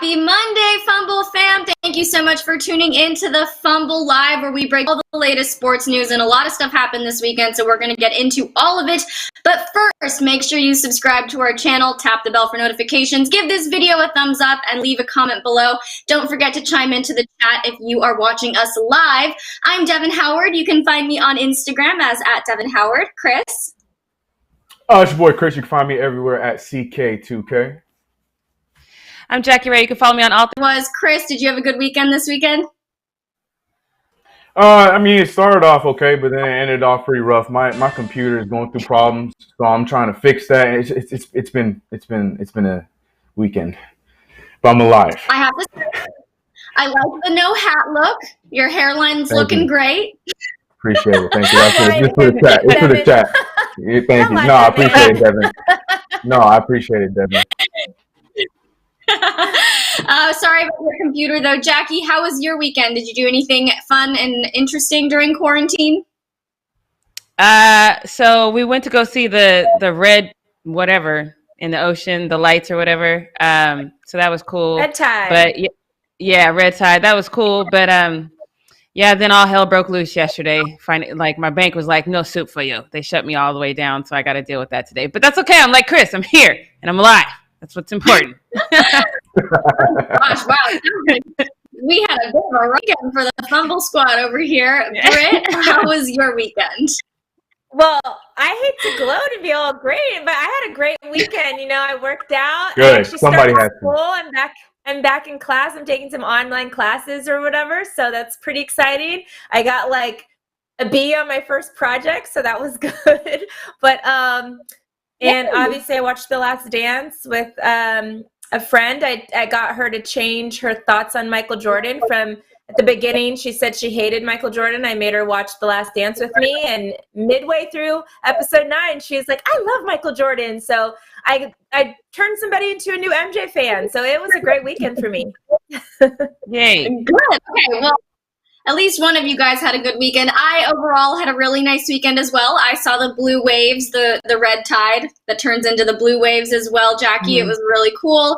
Happy Monday, Fumble fam. Thank you so much for tuning in to the Fumble Live, where we break all the latest sports news, and a lot of stuff happened this weekend, so we're going to get into all of it. But first, make sure you subscribe to our channel, tap the bell for notifications, give this video a thumbs up, and leave a comment below. Don't forget to chime into the chat if you are watching us live. I'm Devin Howard. You can find me on Instagram as @DevinHoward. Chris? It's your boy Chris. You can find me everywhere at CK2K. I'm Jackie Ray. You can follow me on all things. Chris, did you have a good weekend this weekend? It started off okay, but then it ended off pretty rough. My computer is going through problems, so I'm trying to fix that. It's been a weekend, but I'm alive. I have to say, I like the no hat look. Your hairline's looking great. Appreciate it. Thank you. It's for the chat. It's for the chat. Yeah, thank you. No, I appreciate it, Devin. No, I appreciate it, Devin. Sorry about your computer, though. Jackie, how was your weekend? Did you do anything fun and interesting during quarantine? So we went to go see the red whatever in the ocean, the lights or whatever. So that was cool. Red tide. But yeah, red tide. That was cool. But yeah, then all hell broke loose yesterday. Like my bank was like, no soup for you. They shut me all the way down, so I got to deal with that today. But that's okay. I'm like Chris. I'm here and I'm alive. That's what's important. Gosh, wow. We had a bit of a weekend for the Fumble Squad over here. Brit, how was your weekend? Well, I hate to gloat and be all great, but I had a great weekend. You know, I worked out. Good. Somebody has to. I'm back in class. I'm taking some online classes or whatever, so that's pretty exciting. I got like a B on my first project, so that was good. But and obviously I watched The Last Dance with a friend. I got her to change her thoughts on Michael Jordan. From at the beginning, she said she hated Michael Jordan. I made her watch The Last Dance with me, and midway through episode 9, she was like, I love Michael Jordan. So I turned somebody into a new MJ fan. So it was a great weekend for me. Yay. Good. Okay, well, at least one of you guys had a good weekend. I overall had a really nice weekend as well. I saw the blue waves, the red tide that turns into the blue waves as well, Jackie. It was really cool.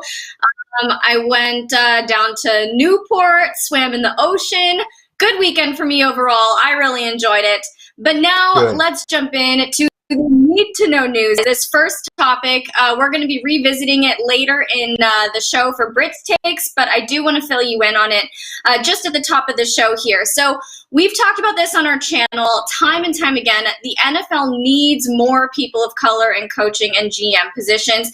I went down to Newport, swam in the ocean. Good weekend for me overall. I really enjoyed it. But now let's jump in to the need to know news. This first topic, we're going to be revisiting it later in the show for Brit's takes, but I do want to fill you in on it just at the top of the show here. So we've talked about this on our channel time and time again. The NFL needs more people of color in coaching and GM positions.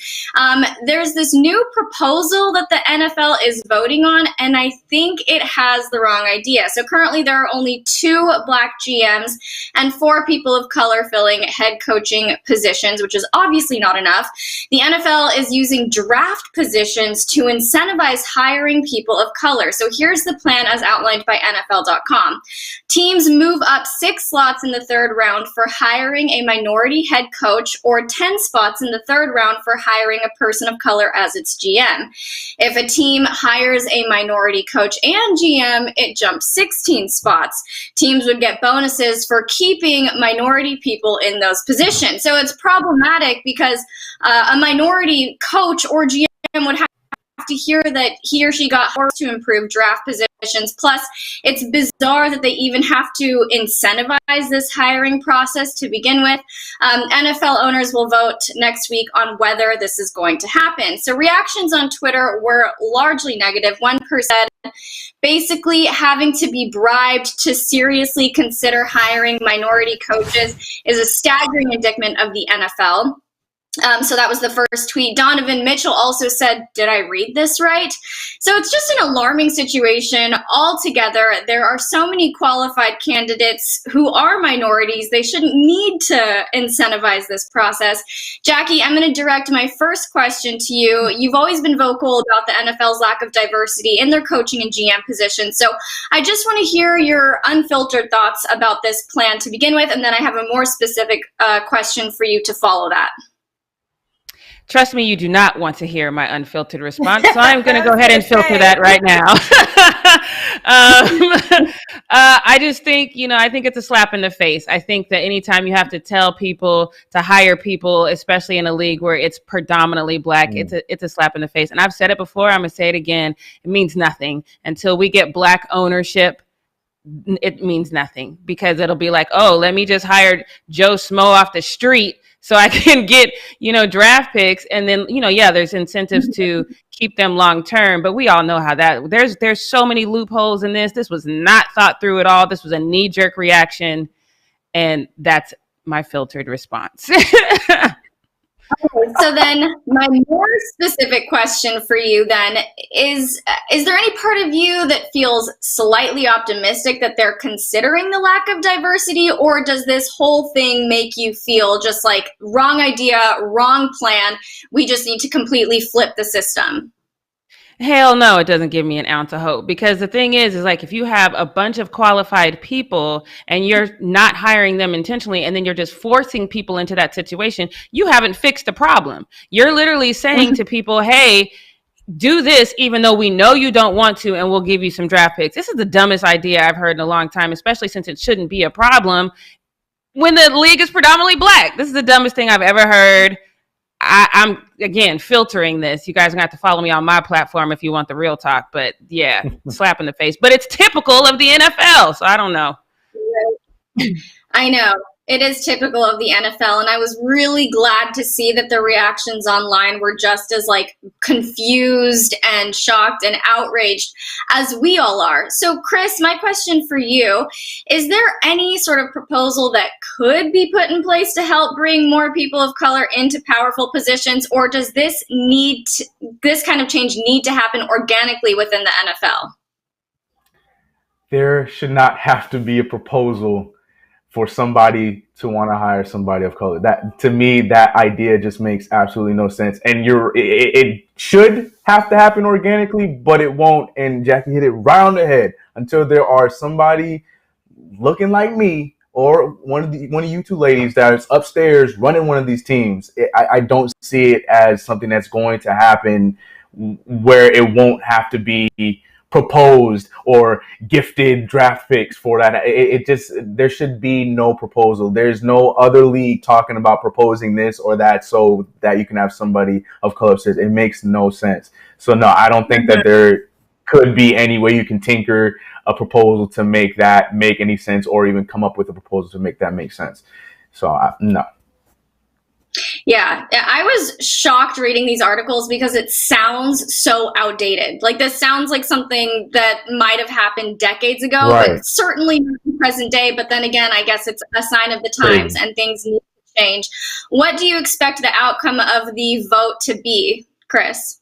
There's this new proposal that the NFL is voting on, and I think it has the wrong idea. So currently there are only 2 black GMs and 4 people of color filling head coaching positions, which is obviously not enough. The NFL is using draft positions to incentivize hiring people of color. So here's the plan as outlined by NFL.com. Teams move up 6 slots in the 3rd round for hiring a minority head coach, or 10 spots in the 3rd round for hiring a person of color as its GM. If a team hires a minority coach and GM, it jumps 16 spots. Teams would get bonuses for keeping minority people in those positions. So it's problematic because a minority coach or GM would have to hear that he or she got forced to improve draft positions. Plus, it's bizarre that they even have to incentivize this hiring process to begin with. NFL owners will vote next week on whether this is going to happen. So reactions on Twitter were largely negative. One person said, basically, having to be bribed to seriously consider hiring minority coaches is a staggering indictment of the NFL. So that was the first tweet. Donovan Mitchell also said, did I read this right? So it's just an alarming situation altogether. There are so many qualified candidates who are minorities. They shouldn't need to incentivize this process. Jackie, I'm going to direct my first question to you. You've always been vocal about the NFL's lack of diversity in their coaching and GM positions. So I just want to hear your unfiltered thoughts about this plan to begin with, and then I have a more specific question for you to follow that. Trust me, you do not want to hear my unfiltered response, so I'm going to go ahead and filter that right now. I just think, I think it's a slap in the face. I think that anytime you have to tell people to hire people, especially in a league where it's predominantly Black, it's a slap in the face. And I've said it before, I'm going to say it again. It means nothing until we get Black ownership. It means nothing, because it'll be like, oh, let me just hire Joe Smo off the street so I can get, draft picks. And then, there's incentives to keep them long term. But we all know how that there's so many loopholes in this. This was not thought through at all. This was a knee jerk reaction. And that's my filtered response. Okay, so then my more specific question for you then is there any part of you that feels slightly optimistic that they're considering the lack of diversity, or does this whole thing make you feel just like wrong idea, wrong plan, we just need to completely flip the system? Hell no, it doesn't give me an ounce of hope, because the thing is like, if you have a bunch of qualified people and you're not hiring them intentionally, and then you're just forcing people into that situation, you haven't fixed the problem. You're literally saying to people, hey, do this even though we know you don't want to, and we'll give you some draft picks. This is the dumbest idea I've heard in a long time, especially since it shouldn't be a problem when the league is predominantly Black. This is the dumbest thing I've ever heard. I'm, again, filtering this. You guys are going to have to follow me on my platform if you want the real talk. But yeah, slap in the face. But it's typical of the NFL, so I don't know. I know. It is typical of the NFL, and I was really glad to see that the reactions online were just as like confused and shocked and outraged as we all are. So Chris, my question for you, is there any sort of proposal that could be put in place to help bring more people of color into powerful positions, or does this kind of change need to happen organically within the NFL? There should not have to be a proposal for somebody to want to hire somebody of color. That, to me, that idea just makes absolutely no sense. And it should have to happen organically, but it won't. And Jackie hit it right on the head. Until there are somebody looking like me or one of you two ladies that is upstairs running one of these teams, I don't see it as something that's going to happen where it won't have to be proposed or gifted draft picks for that. It just, there should be no proposal. There's no other league talking about proposing this or that so that you can have somebody of color. It makes no sense. So no, I don't think that there could be any way you can tinker a proposal to make that make any sense, or even come up with a proposal to make that make sense. So no. Yeah, I was shocked reading these articles because it sounds so outdated. Like, this sounds like something that might have happened decades ago, right, but certainly not in present day. But then again, I guess it's a sign of the times and things need to change. What do you expect the outcome of the vote to be, Chris?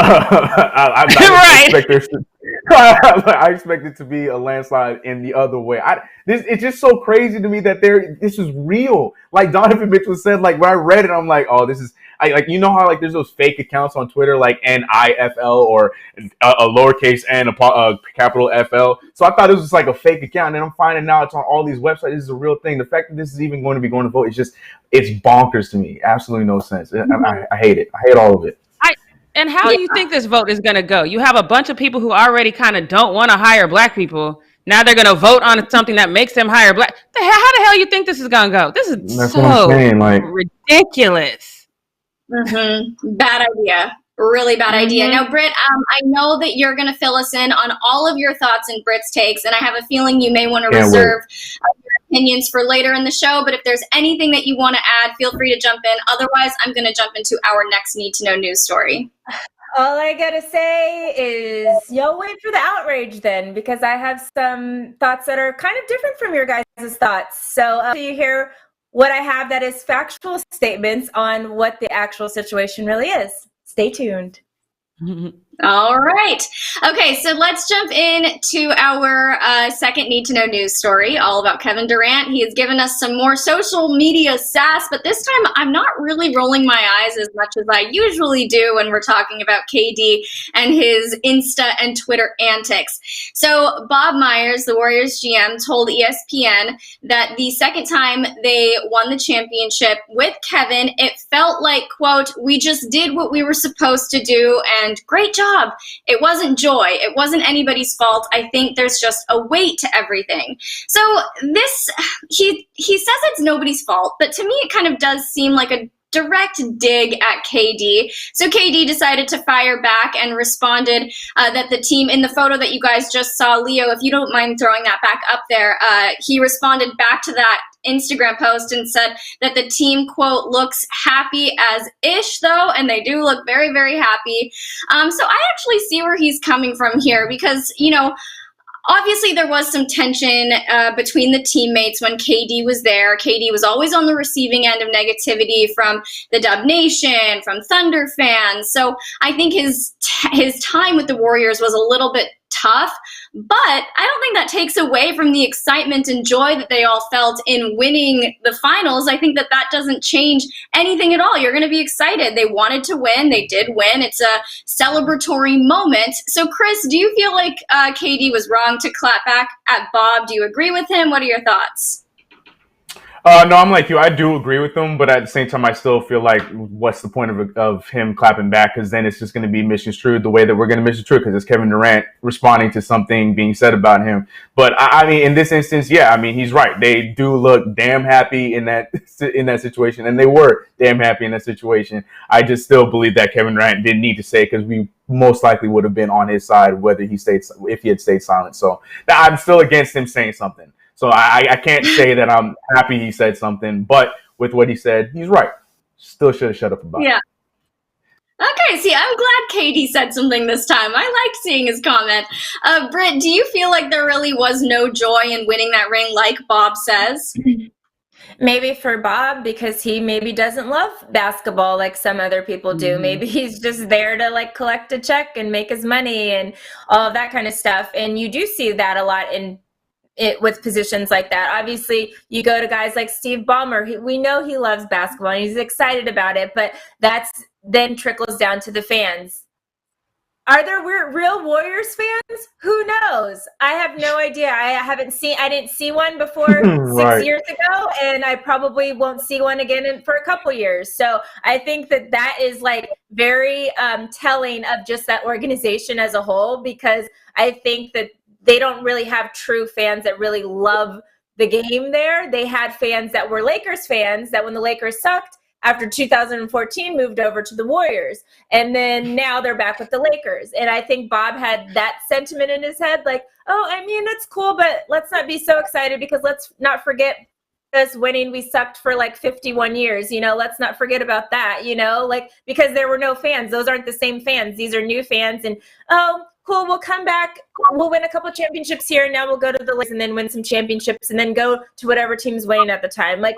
I expect it to be a landslide in the other way. It's just so crazy to me that this is real. Like Donovan Mitchell said, like when I read it, I'm like, oh, this is like, you know how like there's those fake accounts on Twitter, like NIFL or a lowercase n, a capital FL. So I thought it was just like a fake account, and I'm finding out it's on all these websites. This is a real thing. The fact that this is even going to be going to vote, it's bonkers to me. Absolutely no sense. I hate it. I hate all of it. And how do you think this vote is going to go? You have a bunch of people who already kind of don't want to hire Black people. Now they're going to vote on something that makes them hire Black. How the hell you think this is going to go? This is ridiculous. Bad idea. Really bad idea. Now, Brit, I know that you're going to fill us in on all of your thoughts and Brit's takes, and I have a feeling you may want to reserve your opinions for later in the show, but if there's anything that you want to add, feel free to jump in. Otherwise, I'm going to jump into our next Need to Know news story. All I got to say is y'all wait for the outrage then, because I have some thoughts that are kind of different from your guys' thoughts. So you hear what I have that is factual statements on what the actual situation really is. Stay tuned. All right. Okay, so let's jump into our second Need to Know news story, all about Kevin Durant. He has given us some more social media sass, but this time I'm not really rolling my eyes as much as I usually do when we're talking about KD and his Insta and Twitter antics. So Bob Myers, the Warriors GM, told ESPN that the second time they won the championship with Kevin, it felt like, quote, "we just did what we were supposed to do, and great job, job. It wasn't joy. It wasn't anybody's fault. I think there's just a weight to everything. So this, he says it's nobody's fault, but to me it kind of does seem like a direct dig at KD. So KD decided to fire back and responded that the team, in the photo that you guys just saw, Leo, if you don't mind throwing that back up there, he responded back to that Instagram post and said that the team, quote, looks happy as ish though, and they do look very, very happy. So I actually see where he's coming from here because, you know, obviously, there was some tension between the teammates when KD was there. KD was always on the receiving end of negativity from the Dub Nation, from Thunder fans. So I think his time with the Warriors was a little bit tough, but I don't think that takes away from the excitement and joy that they all felt in winning the finals. I think that doesn't change anything at all. You're going to be excited. They wanted to win. They did win. It's a celebratory moment. So, Chris, do you feel like KD was wrong to clap back at Bob? Do you agree with him? What are your thoughts? No, I'm like you. I do agree with him, but at the same time, I still feel like what's the point of him clapping back? Because then it's just going to be misconstrued the way that we're going to misconstrue because it's Kevin Durant responding to something being said about him. But I mean, in this instance, yeah, I mean, he's right. They do look damn happy in that situation, and they were damn happy in that situation. I just still believe that Kevin Durant didn't need to say because we most likely would have been on his side if he had stayed silent. So I'm still against him saying something. So I can't say that I'm happy he said something, but with what he said, he's right. Still should have shut up about it. Yeah. Okay, see, I'm glad KD said something this time. I liked seeing his comment. Brit, do you feel like there really was no joy in winning that ring like Bob says? Maybe for Bob, because he maybe doesn't love basketball like some other people do. Maybe he's just there to like collect a check and make his money and all of that kind of stuff. And you do see that a lot in it with positions like that. Obviously, you go to guys like Steve Ballmer. We know he loves basketball and he's excited about it, but that's then trickles down to the fans. Are there real Warriors fans? Who knows? I have no idea. I didn't see one before Right. 6 years ago, and I probably won't see one again for a couple years. So I think that is like very telling of just that organization as a whole, because I think that they don't really have true fans that really love the game there. They had fans that were Lakers fans that when the Lakers sucked after 2014 moved over to the Warriors. And then now they're back with the Lakers. And I think Bob had that sentiment in his head, like, oh, I mean, it's cool, but let's not be so excited because let's not forget us winning. We sucked for like 51 years, let's not forget about that, like, because there were no fans. Those aren't the same fans. These are new fans. And, oh, cool, we'll come back, we'll win a couple championships here, and now we'll go to the Lakers and then win some championships and then go to whatever team's winning at the time. Like,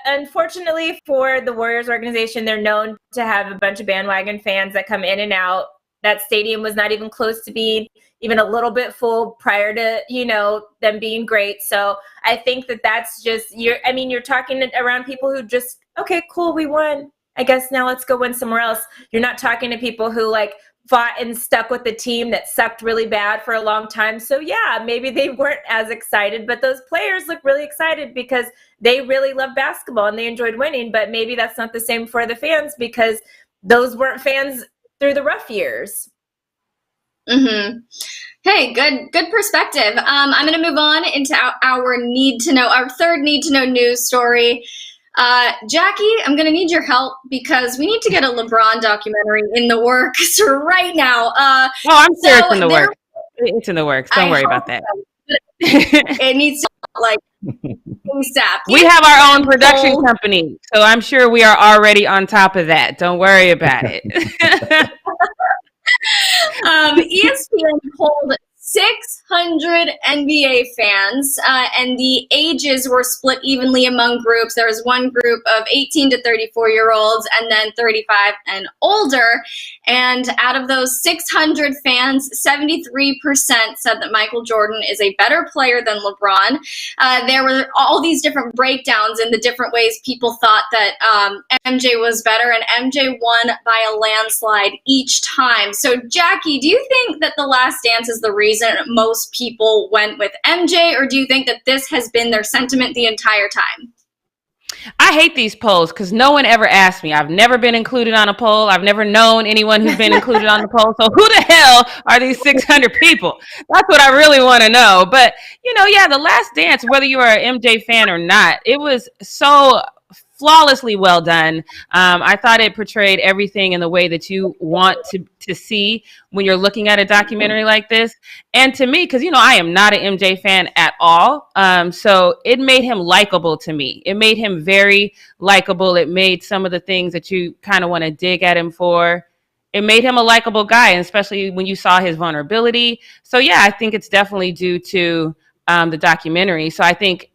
unfortunately for the Warriors organization, they're known to have a bunch of bandwagon fans that come in and out. That stadium was not even close to being even a little bit full prior to, them being great. So I think that's just, you're talking around people who just, okay, cool, we won. I guess now let's go win somewhere else. You're not talking to people who like fought and stuck with the team that sucked really bad for a long time. So yeah, maybe they weren't as excited, but those players look really excited because they really love basketball and they enjoyed winning. But maybe that's not the same for the fans because those weren't fans through the rough years. Mm-hmm. Hey, good perspective. I'm going to move on into our third need to know news story. Jackie, I'm going to need your help because we need to get a LeBron documentary in the works right now. I'm sure it's in the works. It's in the works. Don't worry about that. It needs to like ASAP. We have our own production company, so I'm sure we are already on top of that. Don't worry about it. ESPN polled 600 NBA fans, and the ages were split evenly among groups. There was one group of 18 to 34-year-olds and then 35 and older. And out of those 600 fans, 73% said that Michael Jordan is a better player than LeBron. There were all these different breakdowns in the different ways people thought that MJ was better, and MJ won by a landslide each time. So, Jackie, do you think that The Last Dance is the reason most people went with MJ, or do you think that this has been their sentiment the entire time? I hate these polls because no one ever asked me. I've never been included on a poll. I've never known anyone who's been included on the poll. So who the hell are these 600 people? That's what I really want to know. But, The Last Dance, whether you are an MJ fan or not, it was so flawlessly well done. I thought it portrayed everything in the way that you want to see when you're looking at a documentary like this. And to me, because, I am not an MJ fan at all. So it made him likable to me. It made him very likable. It made some of the things that you kind of want to dig at him for. It made him a likable guy, and especially when you saw his vulnerability. So, yeah, I think it's definitely due to the documentary. So I think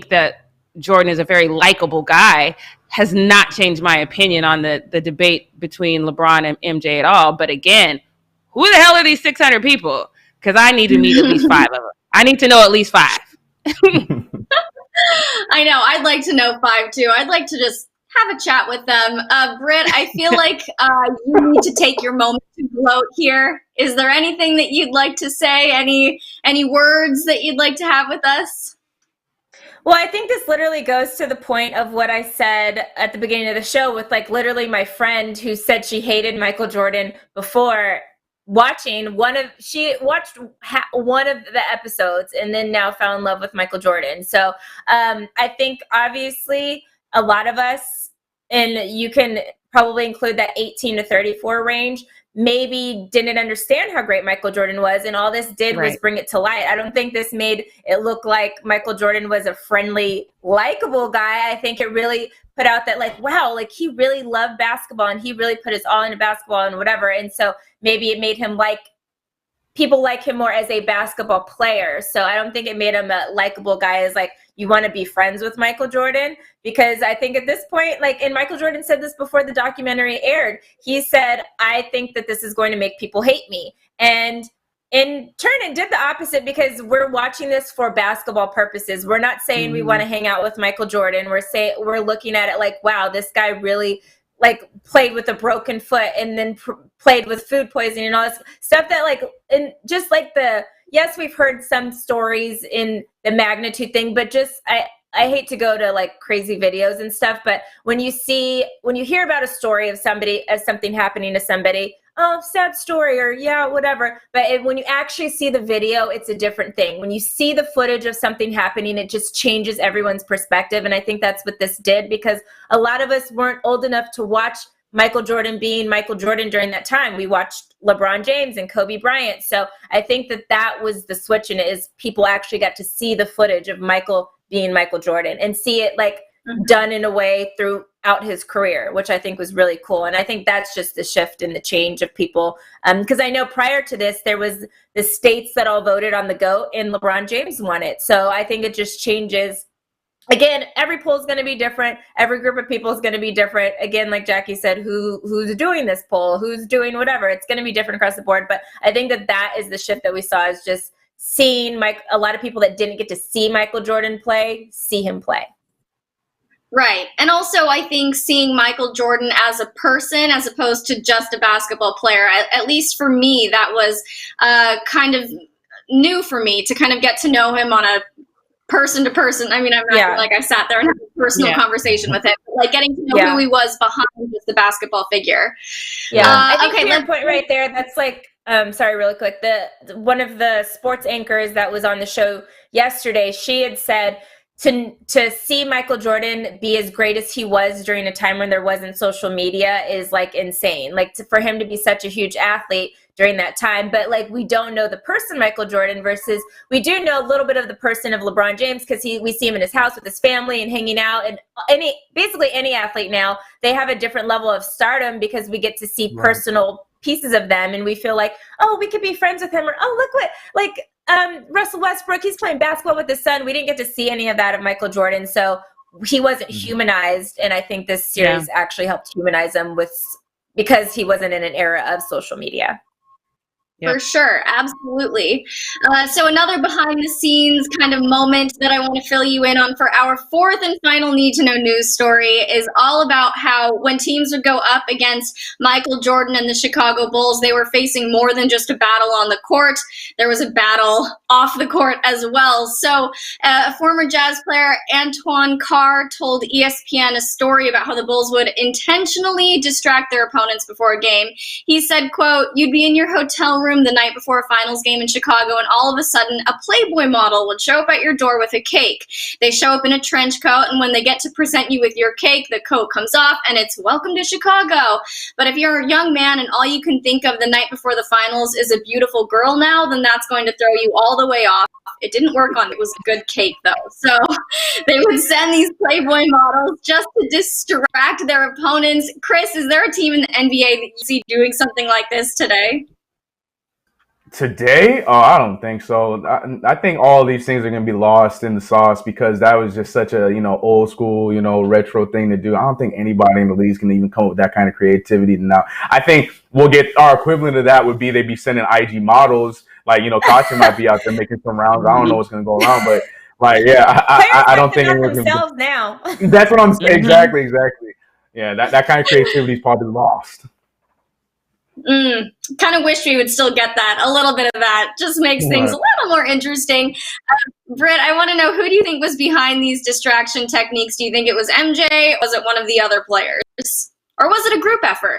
that Jordan is a very likable guy has not changed my opinion on the debate between LeBron and MJ at all. But again, who the hell are these 600 people? Because I need to meet at least 5 of them. I need to know at least 5. I know. I'd like to know 5 too. I'd like to just have a chat with them. Brit, I feel like you need to take your moment to gloat here. Is there anything that you'd like to say? Any words that you'd like to have with us? Well, I think this literally goes to the point of what I said at the beginning of the show with literally my friend who said she hated Michael Jordan before she watched one of the episodes and then now fell in love with Michael Jordan. So I think obviously a lot of us, and you can probably include that 18 to 34 range, maybe didn't understand how great Michael Jordan was, and all this did was bring it to light. I don't think this made it look like Michael Jordan was a friendly, likable guy. I think it really put out that wow, he really loved basketball and he really put his all into basketball and whatever. And so maybe it made him people like him more as a basketball player. So I don't think it made him a likable guy as you want to be friends with Michael Jordan, because I think at this point, and Michael Jordan said this before the documentary aired, he said, I think that this is going to make people hate me. And in turn, it did the opposite, because we're watching this for basketball purposes. We're not saying we want to hang out with Michael Jordan. We're looking at it wow, this guy really played with a broken foot and then played with food poisoning and all this stuff that and just yes, we've heard some stories in the magnitude thing, but just I hate to go to crazy videos and stuff, but when you hear about a story of something happening to somebody, oh, sad story, or yeah, whatever. But when you actually see the video, it's a different thing. When you see the footage of something happening, it just changes everyone's perspective. And I think that's what this did, because a lot of us weren't old enough to watch Michael Jordan being Michael Jordan during that time. We watched LeBron James and Kobe Bryant. So I think that was the switch in it, is people actually got to see the footage of Michael being Michael Jordan and see it done in a way throughout his career, which I think was really cool. And I think that's just the shift in the change of people. Because I know prior to this, there was the states that all voted on the GOAT and LeBron James won it. So I think it just changes. Again, every poll is going to be different. Every group of people is going to be different. Again, like Jackie said, who's doing this poll, who's doing whatever. It's going to be different across the board. But I think that is the shift that we saw, is just seeing a lot of people that didn't get to see Michael Jordan play, see him play. Right. And also, I think seeing Michael Jordan as a person as opposed to just a basketball player, at least for me, that was kind of new for me to kind of get to know him on a person to person. I mean, I'm not I sat there and had a personal conversation with him, but getting to know who he was behind just the basketball figure. Yeah. I think to your point right there, that's sorry, really quick. One of the sports anchors that was on the show yesterday, she had said, to see Michael Jordan be as great as he was during a time when there wasn't social media is insane. For him to be such a huge athlete during that time, but we don't know the person Michael Jordan versus we do know a little bit of the person of LeBron James, because we see him in his house with his family and hanging out, and basically any athlete now, they have a different level of stardom because we get to see personal pieces of them, and we feel oh, we could be friends with him, or oh, look what Russell Westbrook, he's playing basketball with his son. We didn't get to see any of that of Michael Jordan, so he wasn't humanized, and I think this series actually helped humanize him because he wasn't in an era of social media. Yep. For sure. Absolutely. So another behind the scenes kind of moment that I want to fill you in on for our fourth and final need to know news story is all about how when teams would go up against Michael Jordan and the Chicago Bulls, they were facing more than just a battle on the court. There was a battle off the court as well. So former Jazz player Antoine Carr told ESPN a story about how the Bulls would intentionally distract their opponents before a game. He said, quote, "You'd be in your hotel room the night before a finals game in Chicago, and all of a sudden a Playboy model would show up at your door with a cake. They show up in a trench coat, and when they get to present you with your cake, the coat comes off, and it's welcome to Chicago. But if you're a young man and all you can think of the night before the finals is a beautiful girl now, then that's going to throw you all the way off." It didn't work on it was a good cake, though. So they would send these Playboy models just to distract their opponents. Chris, is there a team in the NBA that you see doing something like this today? Today? Oh, I don't think so. I think all these things are going to be lost in the sauce because that was just such a, old school, retro thing to do. I don't think anybody in the league can even come up with that kind of creativity now. I think we'll get our equivalent of that would be they'd be sending IG models. Like, Kasha might be out there making some rounds. I don't know what's going to go around, but I don't think anyone's going to now. That's what I'm saying. Exactly. Yeah, that kind of creativity is probably lost. Kind of wish we would still get that. A little bit of that just makes things a little more interesting. Brit, I want to know, who do you think was behind these distraction techniques? Do you think it was MJ? Or was it one of the other players? Or was it a group effort?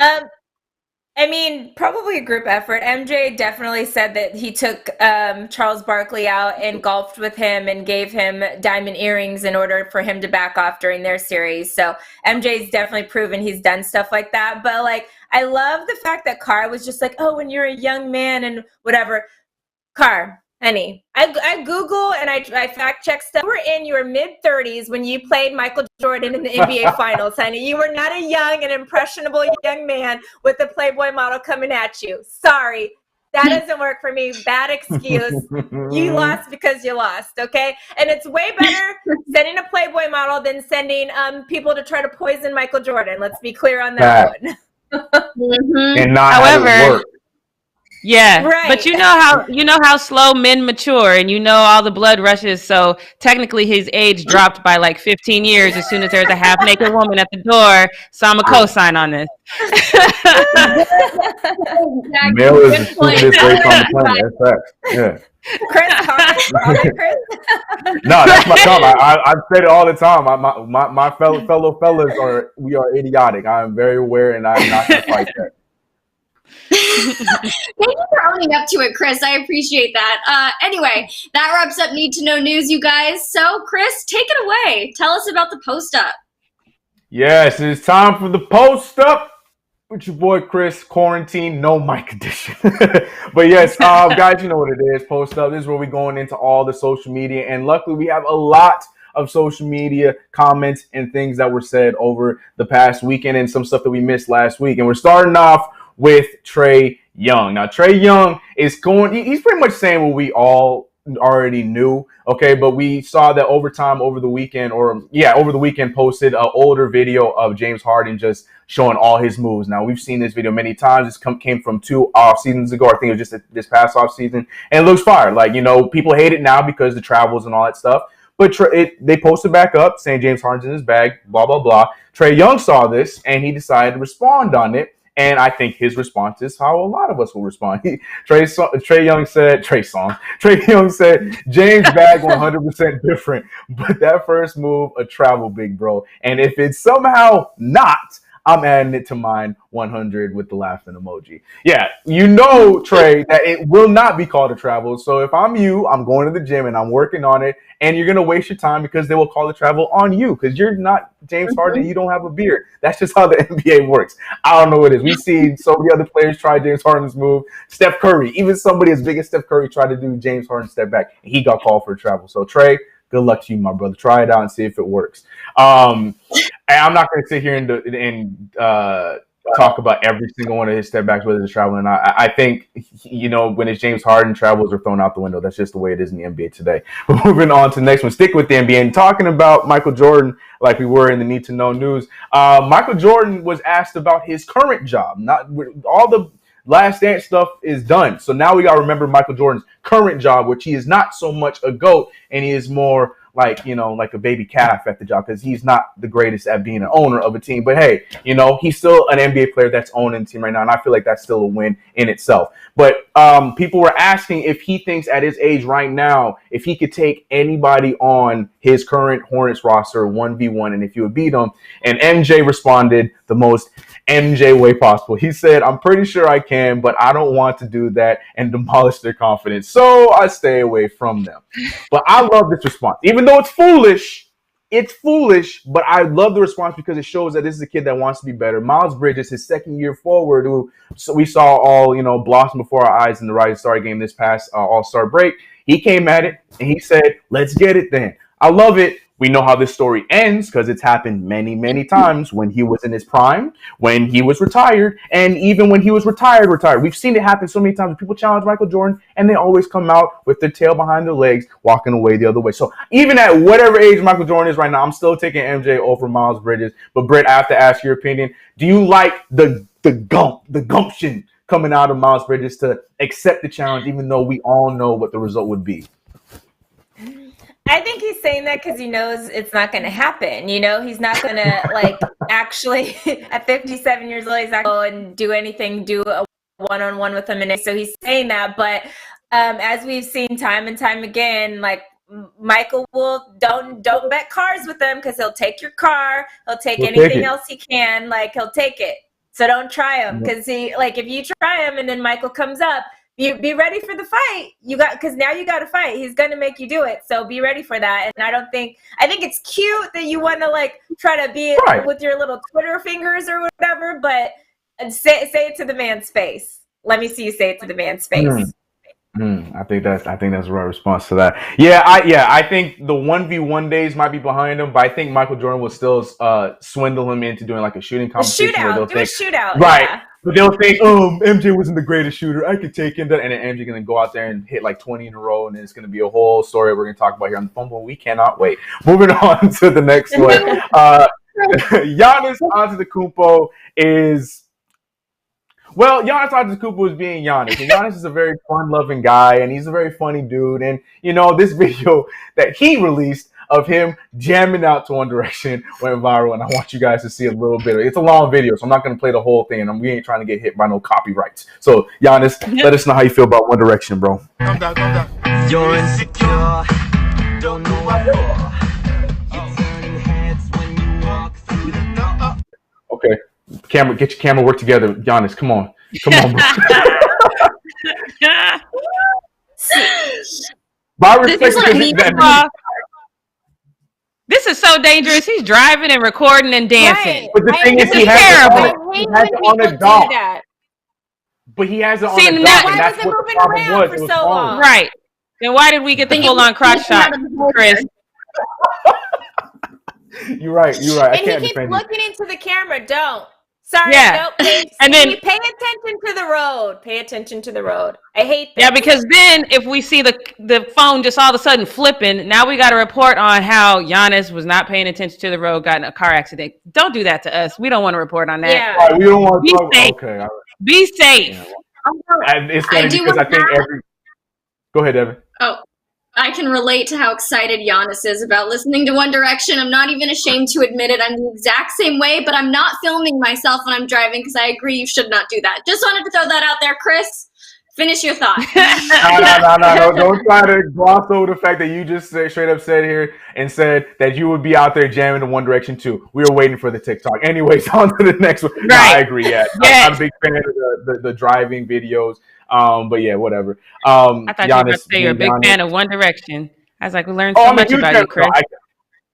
Probably a group effort. MJ definitely said that he took Charles Barkley out and golfed with him and gave him diamond earrings in order for him to back off during their series. So MJ's definitely proven he's done stuff like that. But I love the fact that Carr was just like, "Oh, when you're a young man and whatever." Carr, honey, I Google and I fact check stuff. You were in your mid-30s when you played Michael Jordan in the NBA Finals, honey. You were not a young and impressionable young man with a Playboy model coming at you. Sorry, that doesn't work for me. Bad excuse. You lost because you lost, okay? And it's way better sending a Playboy model than sending people to try to poison Michael Jordan. Let's be clear on that one. And not However, have it work. Yeah, right. But you know how slow men mature, and all the blood rushes. So technically, his age dropped by 15 years as soon as there's a half-naked woman at the door. So I'm a co-sign on this. Male is the stupidest race on the planet. That's facts. Yeah. Chris, No, that's my comment. I've said it all the time. My fellow fellas we are idiotic. I'm very aware, and I'm not going to fight that. Thank you for owning up to it, Chris. I appreciate that. Anyway, that wraps up Need to Know News, you guys. So, Chris, take it away. Tell us about the post up. Yes, it's time for the post up with your boy Chris. Quarantine, no mic edition. But yes, guys, you know what it is. Post up. This is where we're going into all the social media, and luckily we have a lot of social media comments and things that were said over the past weekend, and some stuff that we missed last week. And we're starting off with Trae Young. Now, Trae Young is he's pretty much saying what we all already knew, okay? But we saw that over the weekend posted an older video of James Harden just showing all his moves. Now, we've seen this video many times. This came from 2 off seasons ago. I think it was just this past off season. And it looks fire. People hate it now because the travels and all that stuff. But they posted back up saying James Harden's in his bag, blah, blah, blah. Trae Young saw this, and he decided to respond on it. And I think his response is how a lot of us will respond. Trae Young said, James bag 100% different, but that first move, a travel big bro. And if it's somehow not, I'm adding it to mine 100 with the laughing emoji. Yeah, Trae, that it will not be called a travel. So if I'm you, I'm going to the gym and I'm working on it, and you're going to waste your time because they will call the travel on you because you're not James Harden. You don't have a beard. That's just how the NBA works. I don't know what it is. We've seen so many other players try James Harden's move. Steph Curry, even somebody as big as Steph Curry tried to do James Harden step back, and he got called for a travel. So Trae, good luck to you, my brother. Try it out and see if it works. I'm not going to sit here and talk about every single one of his step backs, whether it's traveling or not. I think, when it's James Harden, travels are thrown out the window. That's just the way it is in the NBA today. But moving on to the next one, stick with the NBA and talking about Michael Jordan, like we were in the Need to Know News. Michael Jordan was asked about his current job. Not all the Last Dance stuff is done. So now we got to remember Michael Jordan's current job, which he is not so much a GOAT, and he is more like a baby calf at the job because he's not the greatest at being an owner of a team. But hey, he's still an NBA player that's owning a team right now, and I feel like that's still a win in itself. But people were asking if he thinks at his age right now, if he could take anybody on his current Hornets roster 1v1 and if you would beat them. And MJ responded the most MJ way possible. He said, "I'm pretty sure I can, but I don't want to do that and demolish their confidence. So I stay away from them." But I love this response. Even though it's foolish, but I love the response because it shows that this is a kid that wants to be better. Miles Bridges, his second year forward, who we saw all, blossom before our eyes in the Rising Star game this past All-Star break. He came at it and he said, "Let's get it then." I love it. We know how this story ends because it's happened many, many times when he was in his prime, when he was retired, and even when he was retired. We've seen it happen so many times. People challenge Michael Jordan, and they always come out with their tail behind their legs, walking away the other way. So even at whatever age Michael Jordan is right now, I'm still taking MJ over Miles Bridges. But Britt, I have to ask your opinion. Do you like the gumption coming out of Miles Bridges to accept the challenge, even though we all know what the result would be? I think he's saying that because he knows it's not going to happen. He's not going to actually at 57 years old, he's not going to do anything, do a one-on-one with him. And so he's saying that. But as we've seen time and time again, Michael will don't bet cars with him because he'll take your car. He'll take anything else he can. He'll take it. So don't try him because if you try him and then Michael comes up, you be ready for the fight. Because now you got to fight. He's going to make you do it. So be ready for that. And I think it's cute that you want to try to be with your little Twitter fingers or whatever, but say it to the man's face. Let me see you say it to the man's face. I think that's the right response to that. I think the 1v1 days might be behind him, but I think Michael Jordan will still swindle him into doing a shooting competition. A shootout. Right. Yeah. But they'll think, MJ wasn't the greatest shooter. I could take him. And then MJ going to go out there and hit 20 in a row. And then it's going to be a whole story we're going to talk about here on the Fumble. We cannot wait. Moving on to the next one. Giannis Antetokounmpo is... Well, Giannis Antetokounmpo is being Giannis. And Giannis is a very fun-loving guy. And he's a very funny dude. And, this video that he released of him jamming out to One Direction went viral, and I want you guys to see a little bit of it. It's a long video, so I'm not going to play the whole thing, and we ain't trying to get hit by no copyrights. So, Giannis, let us know how you feel about One Direction, bro. Calm down. You're insecure, don't know what for. You're turning heads when you walk through the door. Okay, get your camera work together, Giannis. Come on, bro. This is so dangerous. He's driving and recording and dancing. Right. But the thing is, he has it on a dock. But he has it on a dock, and that's what the problem was. For so long. Right. Then why did we get the full-on crotch shot, Chris? You're right. And he keeps looking into the camera. Don't. Sorry, yeah. And then pay attention to the road. Pay attention to the road. I hate that. Yeah, because then if we see the phone just all of a sudden flipping, now we got to report on how Giannis was not paying attention to the road, got in a car accident. Don't do that to us. We don't want to report on that. Yeah. Right, we don't want to talk. Safe. Okay. All right. Be safe. Yeah. It's funny because I think Go ahead, Evan. Oh. I can relate to how excited Giannis is about listening to One Direction. I'm not even ashamed to admit it. I'm the exact same way, but I'm not filming myself when I'm driving because I agree you should not do that. Just wanted to throw that out there, Chris. Finish your thought. No. Don't try to gloss over the fact that you just straight up said here and said that you would be out there jamming in One Direction too. We were waiting for the TikTok. Anyways, on to the next one. Right. No, I agree. Yeah. I'm a big fan of the driving videos. But yeah, whatever. I thought you were about to say you're a big fan of One Direction. I was like, we learned so much about you, Chris.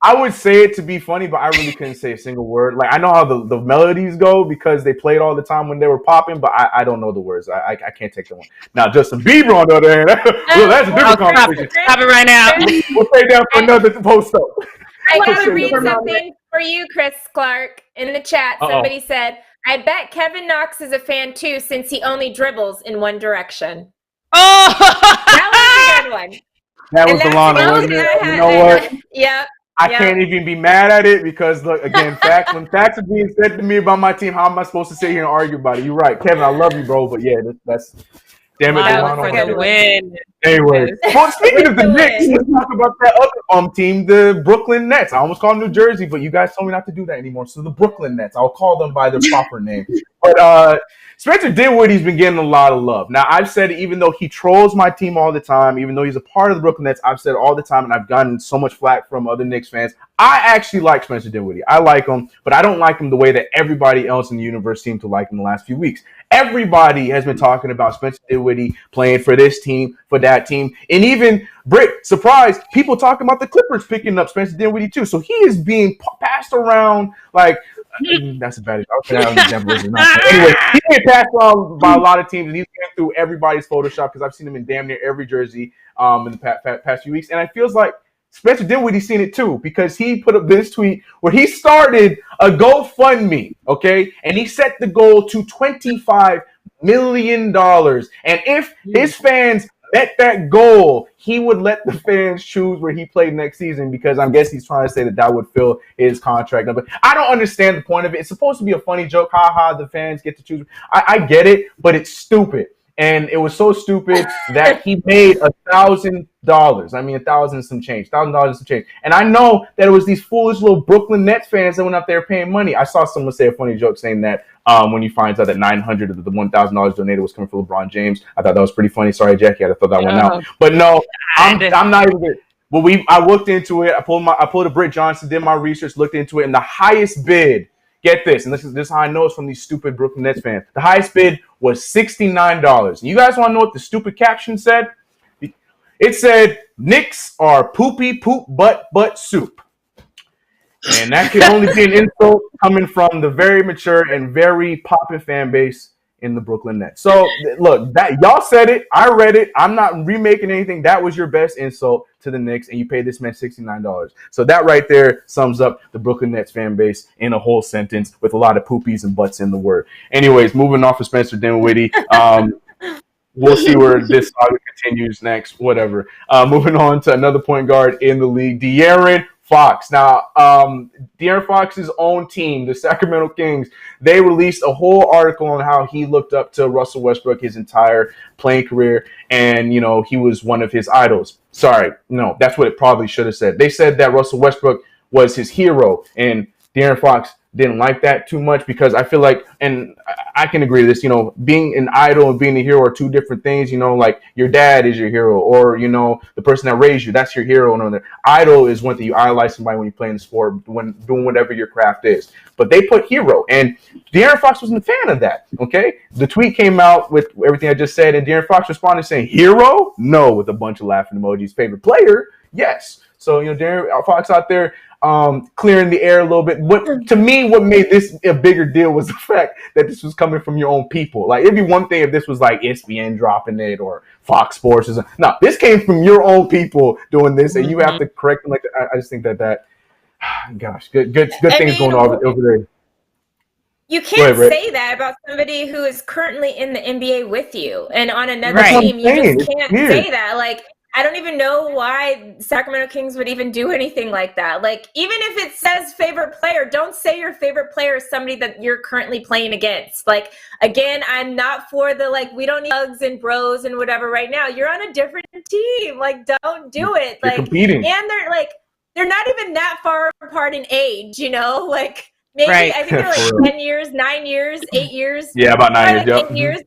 I would say it to be funny, but I really couldn't say a single word. I know how the melodies go because they played all the time when they were popping, but I don't know the words. I can't take that one. Now, Justin Bieber, on the other hand, well, that's a different conversation. Stop it right now. We'll take that for another post-up. I want to read something for you, Chris Clark. In the chat, somebody said, I bet Kevin Knox is a fan too since he only dribbles in One Direction. Oh! That was a good one. That was the long one, wasn't it? You know what? Yeah. I can't even be mad at it because, look, again, when facts are being said to me about my team, how am I supposed to sit here and argue about it? You're right. Kevin, I love you, bro, but yeah, that's damn it. That was for the win. Anyway, well, speaking of the Knicks, let's talk about that other team, the Brooklyn Nets. I almost called them New Jersey, but you guys told me not to do that anymore. So the Brooklyn Nets, I'll call them by their proper name. But Spencer Dinwiddie's been getting a lot of love. Now, I've said even though he trolls my team all the time, even though he's a part of the Brooklyn Nets, I've said all the time, and I've gotten so much flack from other Knicks fans. I actually like Spencer Dinwiddie. I like him, but I don't like him the way that everybody else in the universe seemed to like him the last few weeks. Everybody has been talking about Spencer Dinwiddie playing for this team, for that team. And even Brit, surprise, people talking about the Clippers picking up Spencer Dinwiddie too. So he is being passed around like that's a bad example. Anyway, he's being passed around by a lot of teams, and he's going through everybody's Photoshop because I've seen him in damn near every jersey in the past few weeks. And it feels like Spencer Dinwiddie's seen it too because he put up this tweet where he started a GoFundMe, okay? And he set the goal to $25 million. And if his fans met that goal, he would let the fans choose where he played next season because I guess he's trying to say that would fill his contract number. I don't understand the point of it. It's supposed to be a funny joke. Ha ha, the fans get to choose. I get it, but it's stupid. And it was so stupid that he made $1,000. I mean, $1,000 and some change. And I know that it was these foolish little Brooklyn Nets fans that went out there paying money. I saw someone say a funny joke saying that when you find out that $900 of the $1,000 donated was coming from LeBron James. I thought that was pretty funny. Sorry, Jackie, I had to throw that one out. But no, I'm not even. Well, I looked into it. I pulled a Brit Johnson, did my research, looked into it, and the highest bid. Get this, and this is how I know it's from these stupid Brooklyn Nets fans. The highest bid was $69. And you guys want to know what the stupid caption said? It said, "Knicks are poopy poop butt soup." And that can only be an insult coming from the very mature and very poppin' fan base in the Brooklyn Nets. So look, that y'all said it. I read it. I'm not remaking anything. That was your best insult to the Knicks, and you paid this man $69. So that right there sums up the Brooklyn Nets fan base in a whole sentence with a lot of poopies and butts in the word. Anyways, moving off of Spencer Dinwiddie. We'll see where this saga continues next. Whatever. Moving on to another point guard in the league, De'Aaron Fox. Now, De'Aaron Fox's own team, the Sacramento Kings, they released a whole article on how he looked up to Russell Westbrook his entire playing career, and, you know, he was one of his idols. Sorry, no, that's what it probably should have said. They said that Russell Westbrook was his hero, and De'Aaron Fox didn't like that too much because I feel like, and I can agree to this, you know, being an idol and being a hero are two different things. You know, like your dad is your hero, or, you know, the person that raised you, that's your hero. And idol is one thing you idolize somebody when you're playing the sport, when doing whatever your craft is. But they put hero, and De'Aaron Fox wasn't a fan of that. Okay, the tweet came out with everything I just said, and De'Aaron Fox responded saying, "Hero? No," with a bunch of laughing emojis. Favorite player? Yes. So, you know, De'Aaron Fox out there clearing the air a little bit. What to me, what made this a bigger deal was the fact that this was coming from your own people. Like, it'd be one thing if this was like ESPN dropping it or Fox Sports or something. No, this came from your own people doing this, and you have to correct them. Like, I just think that gosh, good things going on over there. You can't say that about somebody who is currently in the NBA with you and on another team. You just can't say that. Like, I don't even know why Sacramento Kings would even do anything like that. Like, even if it says favorite player, don't say your favorite player is somebody that you're currently playing against. Like, again, I'm not for the, like, we don't need hugs and bros and whatever right now. You're on a different team. Like, don't do it. You're like, competing. And they're not even that far apart in age, you know? Like, maybe, I think they're like 10 years, 9 years, 8 years. Yeah, about 9 years. Like 8 years.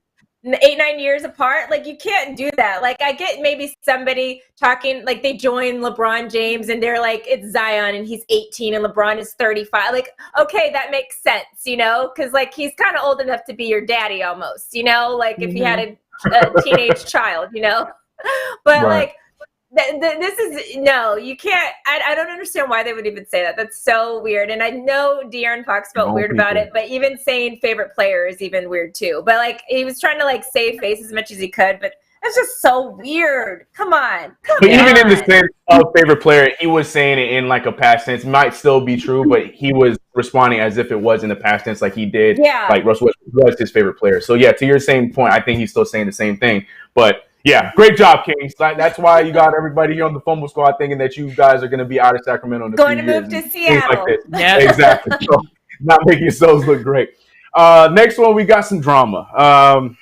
8-9 years apart. Like, you can't do that. Like, I get maybe somebody talking, like, they join LeBron James and they're like, it's Zion and he's 18 and LeBron is 35. Like, okay, that makes sense, you know, because, like, he's kind of old enough to be your daddy almost, you know, like if he had a teenage child, you know. But like, this is, no, you can't. I don't understand why they would even say that. That's so weird. And I know De'Aaron Fox felt weird about it, but even saying favorite player is even weird too. But like, he was trying to like save face as much as he could, but it's just so weird. Come on. But even in the sense of favorite player, he was saying it in like a past tense. Might still be true, but he was responding as if it was in the past tense, like he did. Yeah. Like Russell Westbrook was his favorite player. So yeah, to your same point, I think he's still saying the same thing. But yeah, great job, Kings. That's why you got everybody here on the Fumble Squad thinking that you guys are going to be out of Sacramento in a going few to years move to Seattle. Like yeah, exactly. So not making yourselves look great. Next one, we got some drama.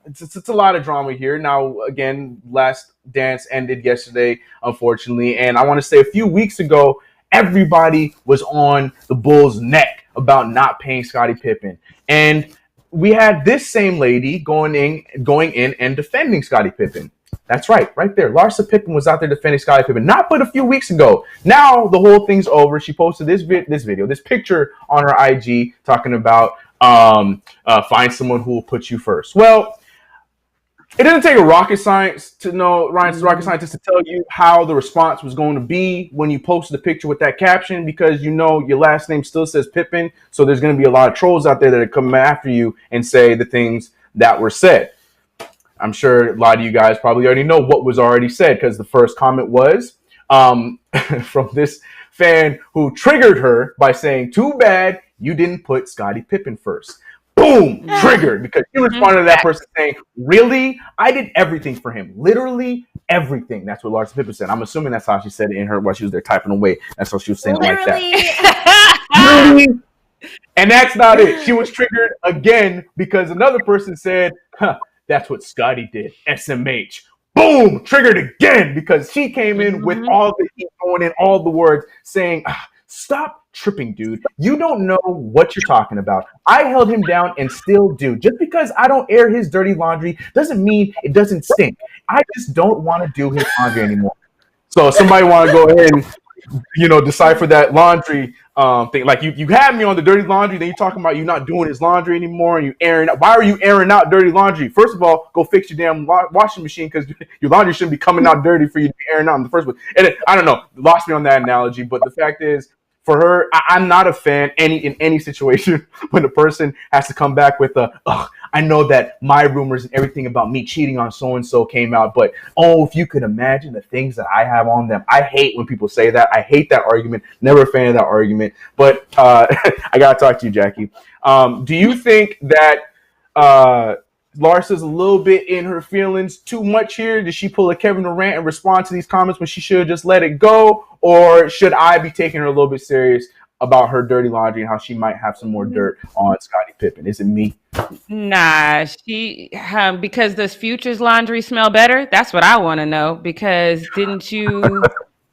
it's a lot of drama here. Now, again, Last Dance ended yesterday, unfortunately, and I want to say a few weeks ago, everybody was on the Bulls' neck about not paying Scottie Pippen, and we had this same lady going in and defending Scottie Pippen. That's right there. Larsa Pippen was out there defending Scottie Pippen, not but a few weeks ago. Now the whole thing's over. She posted this picture on her IG talking about find someone who will put you first. Well, it doesn't take a rocket scientist to know, rocket scientist to tell you how the response was going to be when you posted the picture with that caption, because you know your last name still says Pippen, so there's going to be a lot of trolls out there that are coming after you and say the things that were said. I'm sure a lot of you guys probably already know what was already said, because the first comment was from this fan who triggered her by saying, "Too bad you didn't put Scottie Pippen first." Boom! Triggered, because she responded to that person saying, "Really? I did everything for him. Literally everything." That's what Larsa Pippen said. I'm assuming that's how she said it in her while she was there typing away. That's how she was saying like that. Literally. And that's not it. She was triggered again because another person said, "That's what Scottie did. SMH." Boom! Triggered again because she came in with all the heat going in, all the words saying, "Stop tripping, dude. You don't know what you're talking about. I held him down and still do. Just because I don't air his dirty laundry doesn't mean it doesn't stink. I just don't want to do his laundry anymore." So somebody want to go ahead and, decipher that laundry thing. Like you had me on the dirty laundry, then you're talking about you not doing his laundry anymore and you airing out. Why are you airing out dirty laundry? First of all, go fix your damn washing machine, because your laundry shouldn't be coming out dirty for you to be airing out in the first place. And I don't know, lost me on that analogy, but the fact is, for her, I'm not a fan in any situation when a person has to come back with I know that my rumors and everything about me cheating on so-and-so came out, but if you could imagine the things that I have on them. I hate when people say that. I hate that argument. Never a fan of that argument. But I got to talk to you, Jackie. Do you think that Larsa's a little bit in her feelings too much here? Did she pull a Kevin Durant and respond to these comments when she should have just let it go? Or should I be taking her a little bit serious about her dirty laundry and how she might have some more dirt on Scottie Pippen? Is it me? Nah, she because does Future's laundry smell better? That's what I want to know. Because didn't you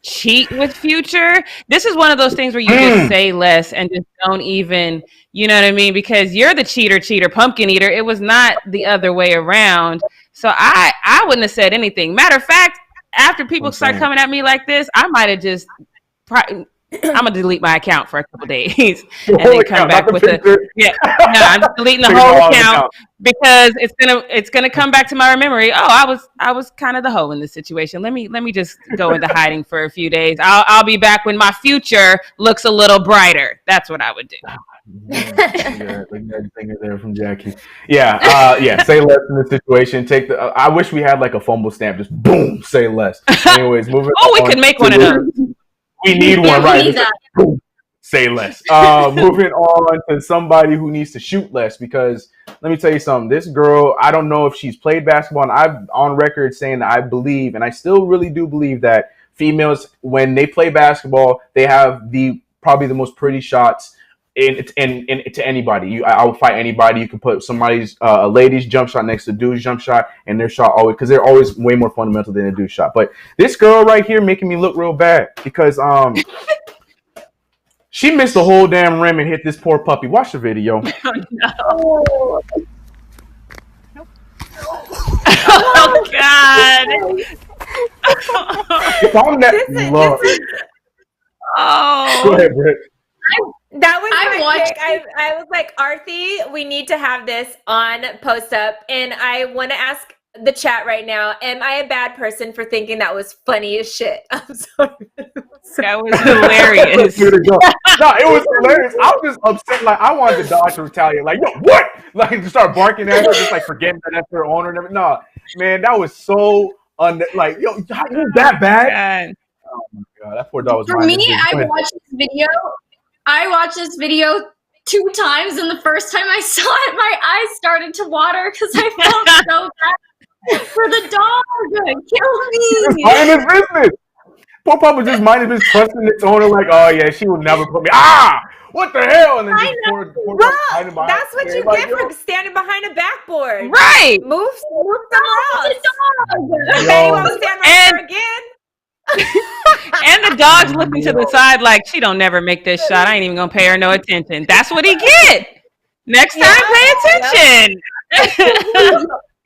cheat with Future? This is one of those things where you just say less and just don't even, you know what I mean? Because you're the cheater, pumpkin eater. It was not the other way around. So I wouldn't have said anything. Matter of fact, after people start coming at me like this, I might have just I'm gonna delete my account for a couple days and then come back with I'm deleting the whole account because it's gonna come back to my memory. Oh, I was kind of the hoe in this situation. Let me just go into hiding for a few days. I'll be back when my future looks a little brighter. That's what I would do. There from Jackie. Say less in this situation. I wish we had like a fumble stamp. Just boom, say less. Anyways, moving. We could make one of those. We need one, right? Need that. Like, boom, say less. Moving on to somebody who needs to shoot less, because let me tell you something. This girl, I don't know if she's played basketball, and I'm on record saying that I believe, and I still really do believe, that females, when they play basketball, they have probably the most pretty shots to anybody. I will fight anybody. You can put a lady's jump shot next to a dude's jump shot, and their shot always, because they're always way more fundamental than a dude's shot. But this girl right here making me look real bad because she missed the whole damn rim and hit this poor puppy. Watch the video. Oh, no. Oh God. Go ahead, Brit. That was my pick. I was like, Arthi, we need to have this on Post Up. And I want to ask the chat right now, am I a bad person for thinking that was funny as shit? I'm sorry. That was hilarious. No, it was hilarious. I was just upset. Like, I wanted the dog to retaliate. Like, yo, what? Like, to start barking at her, just like forgetting that that's her owner and everything. No, man, that was so like, yo, you that bad? Oh my God, that poor dog was. For me, I watched this video 2 times, and the first time I saw it, my eyes started to water because I felt so bad for the dog. Kill me. Minding his business. Poor pup was just minding his business, trusting its owner. Like, oh yeah, she will never put me. what the hell? And then I just pour Well, behind him. that's what you Like, get for standing behind a backboard. Right. Move somewhere else. Yo. Betty won't stand right there again. And the dog's looking to the side like she don't never make this shot. I ain't even gonna pay her no attention. That's what he get. Next time, pay attention.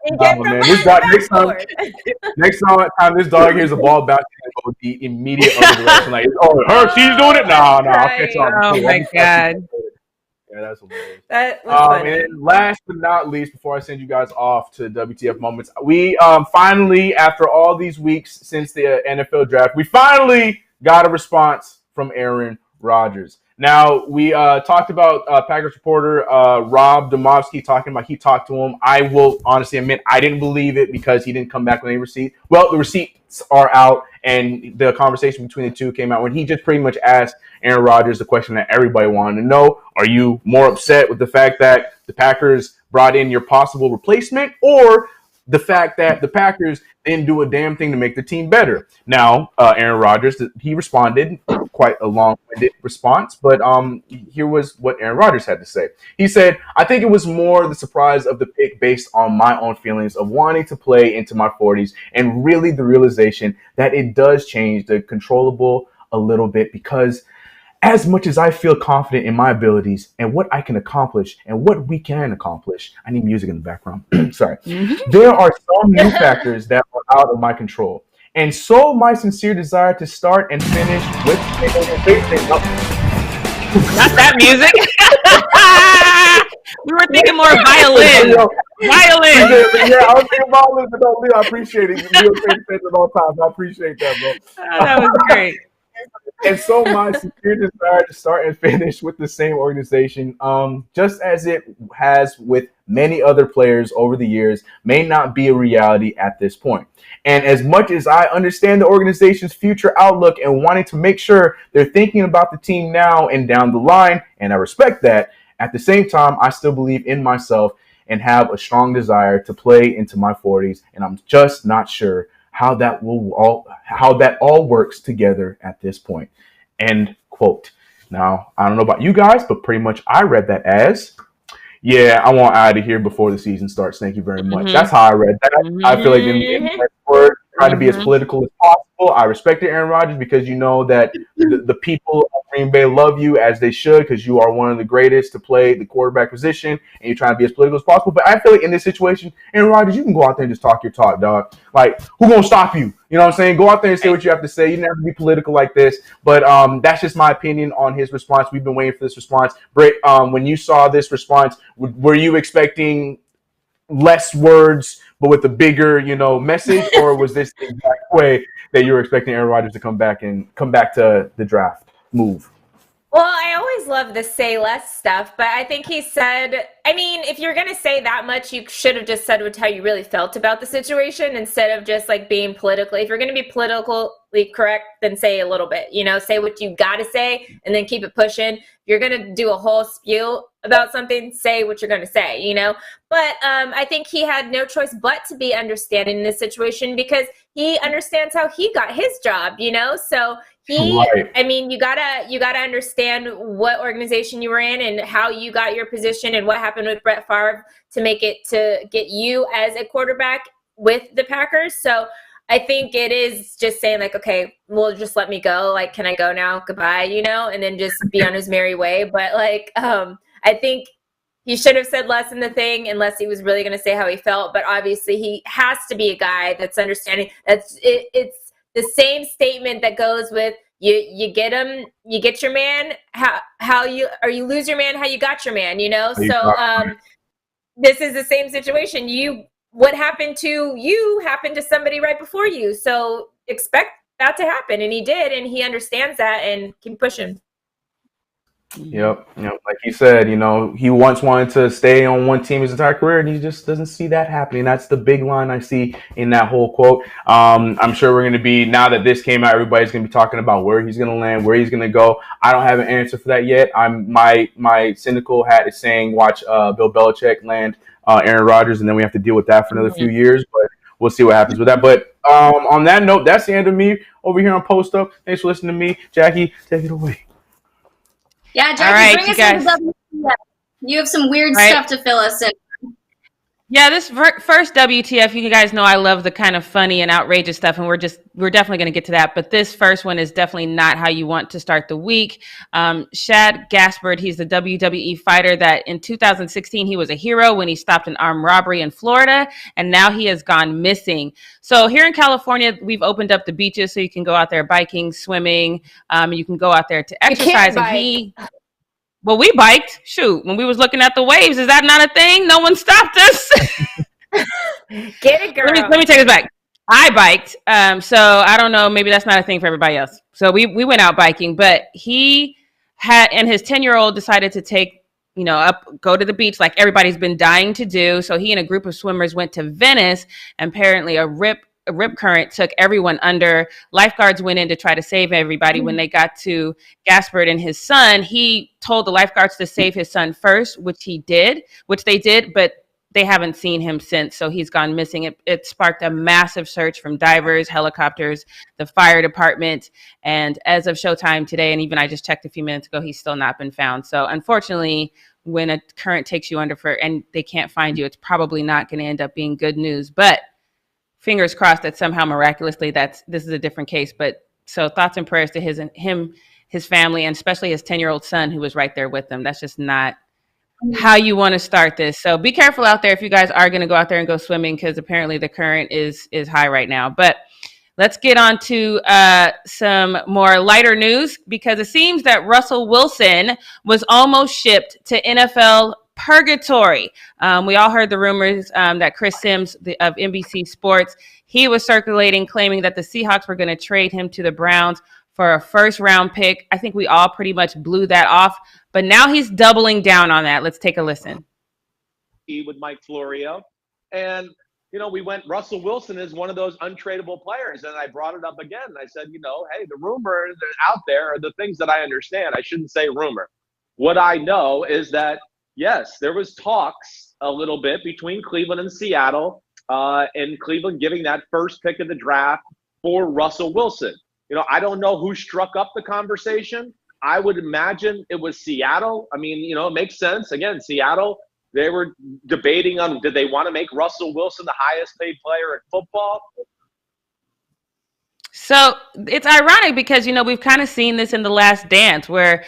And get from man, behind this dog, the next time this dog hears a ball bouncing, go the immediate other direction. Like, oh, her, she's doing it. No, I'll catch y'all. Oh my God. Yeah, that's hilarious. That was funny. And then last but not least, before I send you guys off to WTF moments, we finally, after all these weeks since the NFL draft, we finally got a response from Aaron Rodgers. Now, we talked about Packers reporter Rob Demovsky talking about he talked to him. I will honestly admit I didn't believe it because he didn't come back with any receipt. Well, the receipts are out, and the conversation between the two came out when he just pretty much asked Aaron Rodgers the question that everybody wanted to know. Are you more upset with the fact that the Packers brought in your possible replacement, or the fact that the Packers didn't do a damn thing to make the team better? Now, Aaron Rodgers, he responded, quite a long-winded response, but here was what Aaron Rodgers had to say. He said, I think it was more the surprise of the pick based on my own feelings of wanting to play into my 40s and really the realization that it does change the controllable a little bit, because as much as I feel confident in my abilities and what I can accomplish and what we can accomplish, I need music in the background. Sorry. There are some new factors that are out of my control. And so my sincere desire to start and finish with Not that music. We were thinking more violin. Violin. Yeah, I was thinking violin, but no, Leo, I appreciate it. Leo says at all times. I appreciate that, bro. Oh, that was great. And so my sincere desire to start and finish with the same organization, just as it has with many other players over the years, may not be a reality at this point. And as much as I understand the organization's future outlook and wanting to make sure they're thinking about the team now and down the line, and I respect that, at the same time, I still believe in myself and have a strong desire to play into my 40s, and I'm just not sure how that all works together at this point. End quote. Now, I don't know about you guys, but pretty much I read that as, yeah, I want out of here before the season starts. Thank you very much. That's how I read that. I feel like in that word, trying to be as political as possible. I respected Aaron Rodgers because you know that the people of Green Bay love you as they should, because you are one of the greatest to play the quarterback position, and you're trying to be as political as possible. But I feel like in this situation, Aaron Rodgers, you can go out there and just talk your talk, dog. Like, who gonna stop you? You know what I'm saying? Go out there and say what you have to say. You don't have to be political like this. But that's just my opinion on his response. We've been waiting for this response. Brit, when you saw this response, were you expecting less words but with a bigger, message, or was this the exact way that you were expecting Aaron Rodgers to come back to the draft move? Well, I always love the say less stuff, but I think he said, if you're going to say that much, you should have just said how you really felt about the situation instead of just like being politically. If you're going to be politically correct, then say a little bit, say what you got to say and then keep it pushing. If you're going to do a whole spiel about something, say what you're going to say, But I think he had no choice but to be understanding in this situation because he understands how he got his job, So Right. you gotta understand what organization you were in and how you got your position and what happened with Brett Favre to get you as a quarterback with the Packers. So I think it is just saying like, okay, well, just let me go. Like, can I go now? Goodbye, and then just be on his merry way. But like, I think he should have said less in the thing unless he was really going to say how he felt. But obviously he has to be a guy that's understanding. It's the same statement that goes with you get him, you get your man, you lose your man, how you got your man, So this is the same situation. What happened to you happened to somebody right before you. So expect that to happen. And he did, and he understands that and keep pushing. Yep. Like he said, he once wanted to stay on one team his entire career, and he just doesn't see that happening. That's the big line I see in that whole quote. I'm sure we're going to be, now that this came out, everybody's going to be talking about where he's going to land, where he's going to go. I don't have an answer for that yet. My cynical hat is saying watch Bill Belichick land Aaron Rodgers, and then we have to deal with that for another few years. But we'll see what happens with that. But on that note, that's the end of me over here on Post Up. Thanks for listening to me. Jackie, take it away. Yeah, Jackie, All right, bring you us guys. into WTF. You have some weird Right. stuff to fill us in. Yeah, this first WTF, you guys know I love the kind of funny and outrageous stuff, and we're definitely going to get to that. But this first one is definitely not how you want to start the week. Shad Gaspard, he's the WWE fighter that in 2016 he was a hero when he stopped an armed robbery in Florida, and now he has gone missing. So here in California, we've opened up the beaches so you can go out there biking, swimming. You can go out there to exercise, and well, we biked. Shoot, when we was looking at the waves, is that not a thing? No one stopped us. Get it, girl. Let me take this back. I biked, so I don't know. Maybe that's not a thing for everybody else. So we went out biking, but he had, and his 10-year-old decided to take, go to the beach like everybody's been dying to do. So he and a group of swimmers went to Venice, and apparently a rip current took everyone under. Lifeguards went in to try to save everybody. When they got to Gaspard and his son, he told the lifeguards to save his son first, which they did, but they haven't seen him since. So he's gone missing. It sparked a massive search from divers, helicopters, the fire department. And as of showtime today, and even I just checked a few minutes ago, he's still not been found. So unfortunately, when a current takes you under and they can't find you, it's probably not going to end up being good news. But fingers crossed that somehow miraculously this is a different case. But so thoughts and prayers to his family, and especially his 10-year-old son who was right there with them. That's just not how you want to start this. So be careful out there if you guys are going to go out there and go swimming, because apparently the current is high right now. But let's get on to some more lighter news, because it seems that Russell Wilson was almost shipped to NFL purgatory. We all heard the rumors that Chris Sims of NBC Sports, he was circulating, claiming that the Seahawks were going to trade him to the Browns for a first-round pick. I think we all pretty much blew that off, but now he's doubling down on that. Let's take a listen. With Mike Florio, and we went, Russell Wilson is one of those untradeable players, and I brought it up again. I said, hey, the rumor out there are the things that I understand. I shouldn't say rumor. What I know is that, yes, there was talks a little bit between Cleveland and Seattle, and Cleveland giving that first pick of the draft for Russell Wilson. I don't know who struck up the conversation. I would imagine it was Seattle. I mean, it makes sense. Again, Seattle, they were debating on, did they want to make Russell Wilson the highest paid player in football? So it's ironic because, we've kind of seen this in The Last Dance where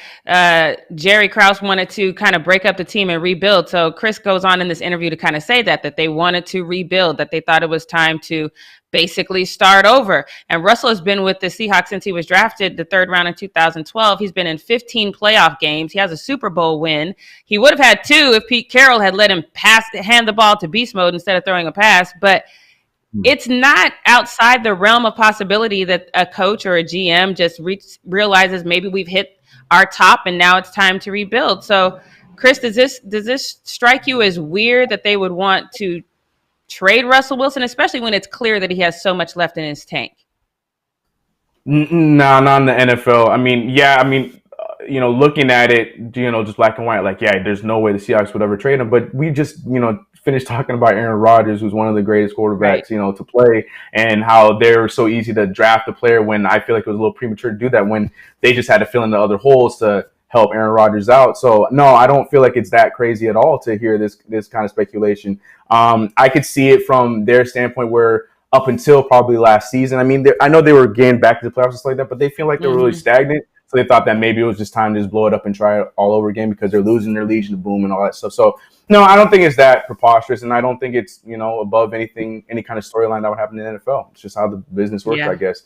Jerry Krause wanted to kind of break up the team and rebuild. So Chris goes on in this interview to kind of say that they wanted to rebuild, that they thought it was time to basically start over. And Russell has been with the Seahawks since he was drafted the third round in 2012. He's been in 15 playoff games. He has a Super Bowl win. He would have had 2 if Pete Carroll had let him hand the ball to beast mode instead of throwing a pass. But it's not outside the realm of possibility that a coach or a GM just realizes maybe we've hit our top and now it's time to rebuild. So, Chris, does this strike you as weird that they would want to trade Russell Wilson, especially when it's clear that he has so much left in his tank? No, not in the NFL. Looking at it, just black and white, there's no way the Seahawks would ever trade him. But we just, finished talking about Aaron Rodgers, who's one of the greatest quarterbacks, to play, and how they're so easy to draft a player when I feel like it was a little premature to do that when they just had to fill in the other holes to help Aaron Rodgers out. So no, I don't feel like it's that crazy at all to hear this kind of speculation. I could see it from their standpoint where up until probably last season, I know they were getting back to the playoffs and stuff like that, but they feel like they're really stagnant. So they thought that maybe it was just time to just blow it up and try it all over again because they're losing their Legion of Boom and all that stuff. So no, I don't think it's that preposterous, and I don't think it's, above any kind of storyline that would happen in the NFL. It's just how the business works, I guess.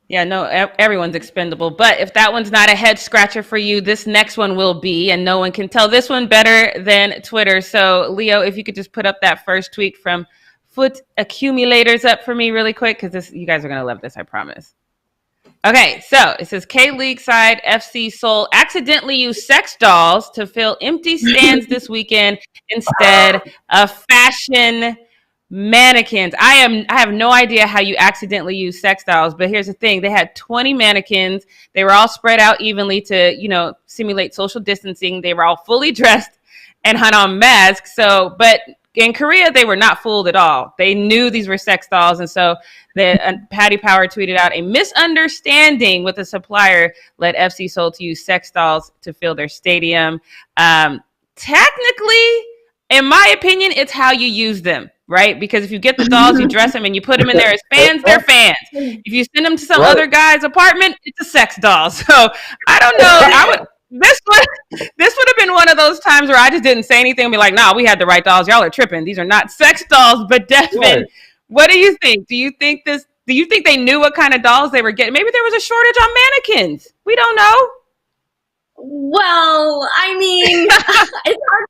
Yeah, no, everyone's expendable. But if that one's not a head scratcher for you, this next one will be, and no one can tell this one better than Twitter. So, Leo, if you could just put up that first tweet from Foot Accumulators up for me really quick, because you guys are going to love this, I promise. Okay, so it says K-League side FC Seoul accidentally used sex dolls to fill empty stands this weekend instead of fashion mannequins. I have no idea how you accidentally use sex dolls, but here's the thing. They had 20 mannequins. They were all spread out evenly to, simulate social distancing. They were all fully dressed and had on masks. So, but in Korea, they were not fooled at all. They knew these were sex dolls. And so Patty Power tweeted out, a misunderstanding with a supplier led FC Seoul to use sex dolls to fill their stadium. Technically, in my opinion, it's how you use them, right? Because if you get the dolls, you dress them, and you put them in there as fans, they're fans. If you send them to some other guy's apartment, it's a sex doll. So I don't know. This would have been one of those times where I just didn't say anything and be like, nah, we had the right dolls. Y'all are tripping. These are not sex dolls. But Devin, what do you think? Do you think they knew what kind of dolls they were getting? Maybe there was a shortage on mannequins. We don't know. Well, I mean, it's hard.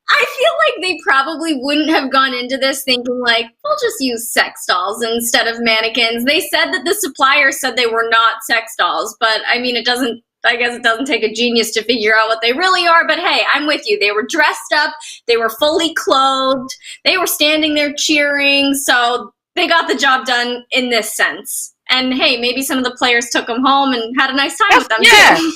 I feel like they probably wouldn't have gone into this thinking like, we'll just use sex dolls instead of mannequins. They said that the supplier said they were not sex dolls, but I mean, I guess it doesn't take a genius to figure out what they really are, but hey, I'm with you. They were dressed up. They were fully clothed. They were standing there cheering. So they got the job done in this sense. And hey, maybe some of the players took them home and had a nice time with them too.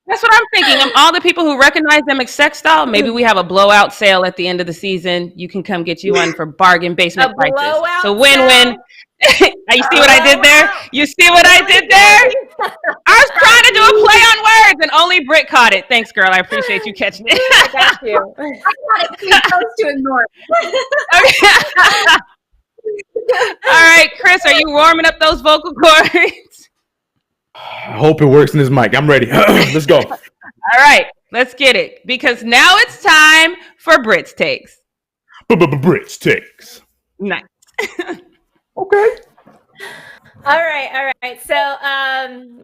That's what I'm thinking. All the people who recognize them as sex doll, maybe we have a blowout sale at the end of the season. You can come get you one for bargain basement prices. So win-win. You see what I did there? You see what I did there? I was trying to do a play on words, and only Brit caught it. Thanks, girl. I appreciate you catching it. I got you. I got it too close to ignore it. All right, Chris, are you warming up those vocal cords? I hope it works in this mic. I'm ready. Let's go. All right, let's get it. Because now it's time for Brit's takes. Brit's takes. Nice. Okay. All right. So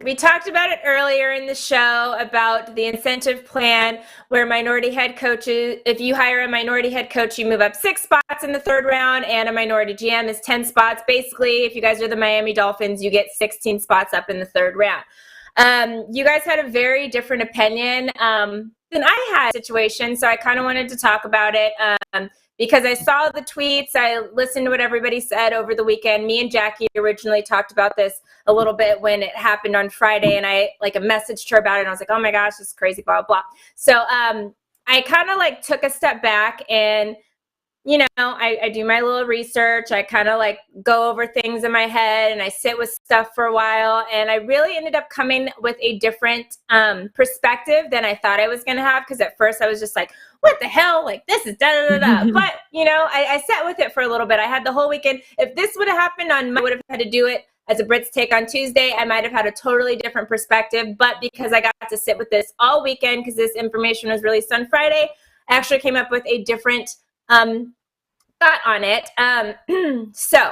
we talked about it earlier in the show about the incentive plan where minority head coaches, if you hire a minority head coach, you move up 6 spots in the third round, and a minority GM is 10 spots. Basically, if you guys are the Miami Dolphins, you get 16 spots up in the third round. You guys had a very different opinion than I had situation, so I kind of wanted to talk about it. Because I saw the tweets, I listened to what everybody said over the weekend. Me and Jackie originally talked about this a little bit when it happened on Friday, and I messaged her about it, and I was like, oh my gosh, this is crazy, blah, blah. So I kind of took a step back and, you know, I do my little research. I kind of go over things in my head, and I sit with stuff for a while, and I really ended up coming with a different perspective than I thought I was going to have, because at first I was just like, what the hell? This is da-da-da-da. But, you know, I sat with it for a little bit. I had the whole weekend. If this would have happened I would have had to do it as a Brit's take on Tuesday. I might have had a totally different perspective. But because I got to sit with this all weekend, because this information was released on Friday, I actually came up with a different thought on it. So